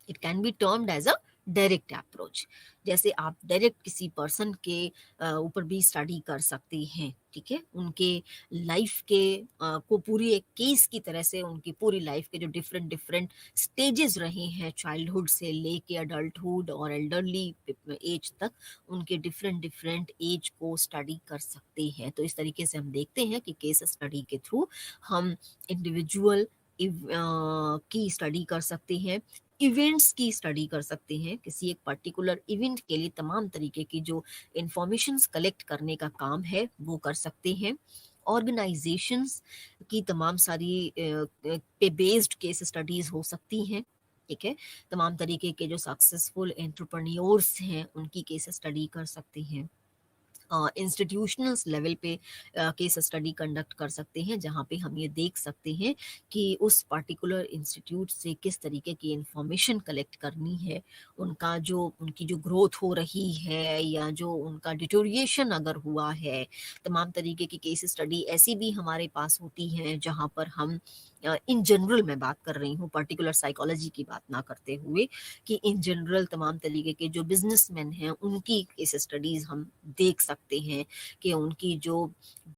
B: It can be termed as a direct approach. जैसे आप डायरेक्ट किसी पर्सन के ऊपर भी स्टडी कर सकते हैं, ठीक है, उनके लाइफ के को पूरी एक केस की तरह से उनकी पूरी लाइफ के जो डिफरेंट डिफरेंट स्टेजेस रहे हैं चाइल्डहुड से लेके अडल्टहुड और एल्डरली एज तक, उनके डिफरेंट डिफरेंट एज को स्टडी कर सकते हैं। तो इस तरीके से हम देखते हैं कि केस स्टडी के थ्रू हम इंडिविजुअल की स्टडी कर सकते हैं, इवेंट्स की स्टडी कर सकते हैं। किसी एक पर्टिकुलर इवेंट के लिए तमाम तरीके की जो इंफॉर्मेशंस कलेक्ट करने का काम है वो कर सकते हैं। ऑर्गेनाइजेशंस की तमाम सारी पे बेस्ड केस स्टडीज हो सकती हैं, ठीक है। तमाम तरीके के जो सक्सेसफुल एंटरप्रेन्योर्स हैं उनकी केस स्टडी कर सकते हैं। इंस्टीट्यूशनल्स लेवल पे केस स्टडी कंडक्ट कर सकते हैं जहाँ पे हम ये देख सकते हैं कि उस पर्टिकुलर इंस्टीट्यूट से किस तरीके की इंफॉर्मेशन कलेक्ट करनी है, उनकी जो ग्रोथ हो रही है या जो उनका डिटोरिएशन अगर हुआ है। तमाम तरीके की केस स्टडी ऐसी भी हमारे पास होती हैं जहाँ पर हम इन जनरल मैं बात कर रही हूँ, पर्टिकुलर साइकोलॉजी की बात ना करते हुए, कि इन जनरल तमाम तरीके के जो बिजनेसमैन हैं उनकी केस स्टडीज हम देख सकते हैं कि उनकी जो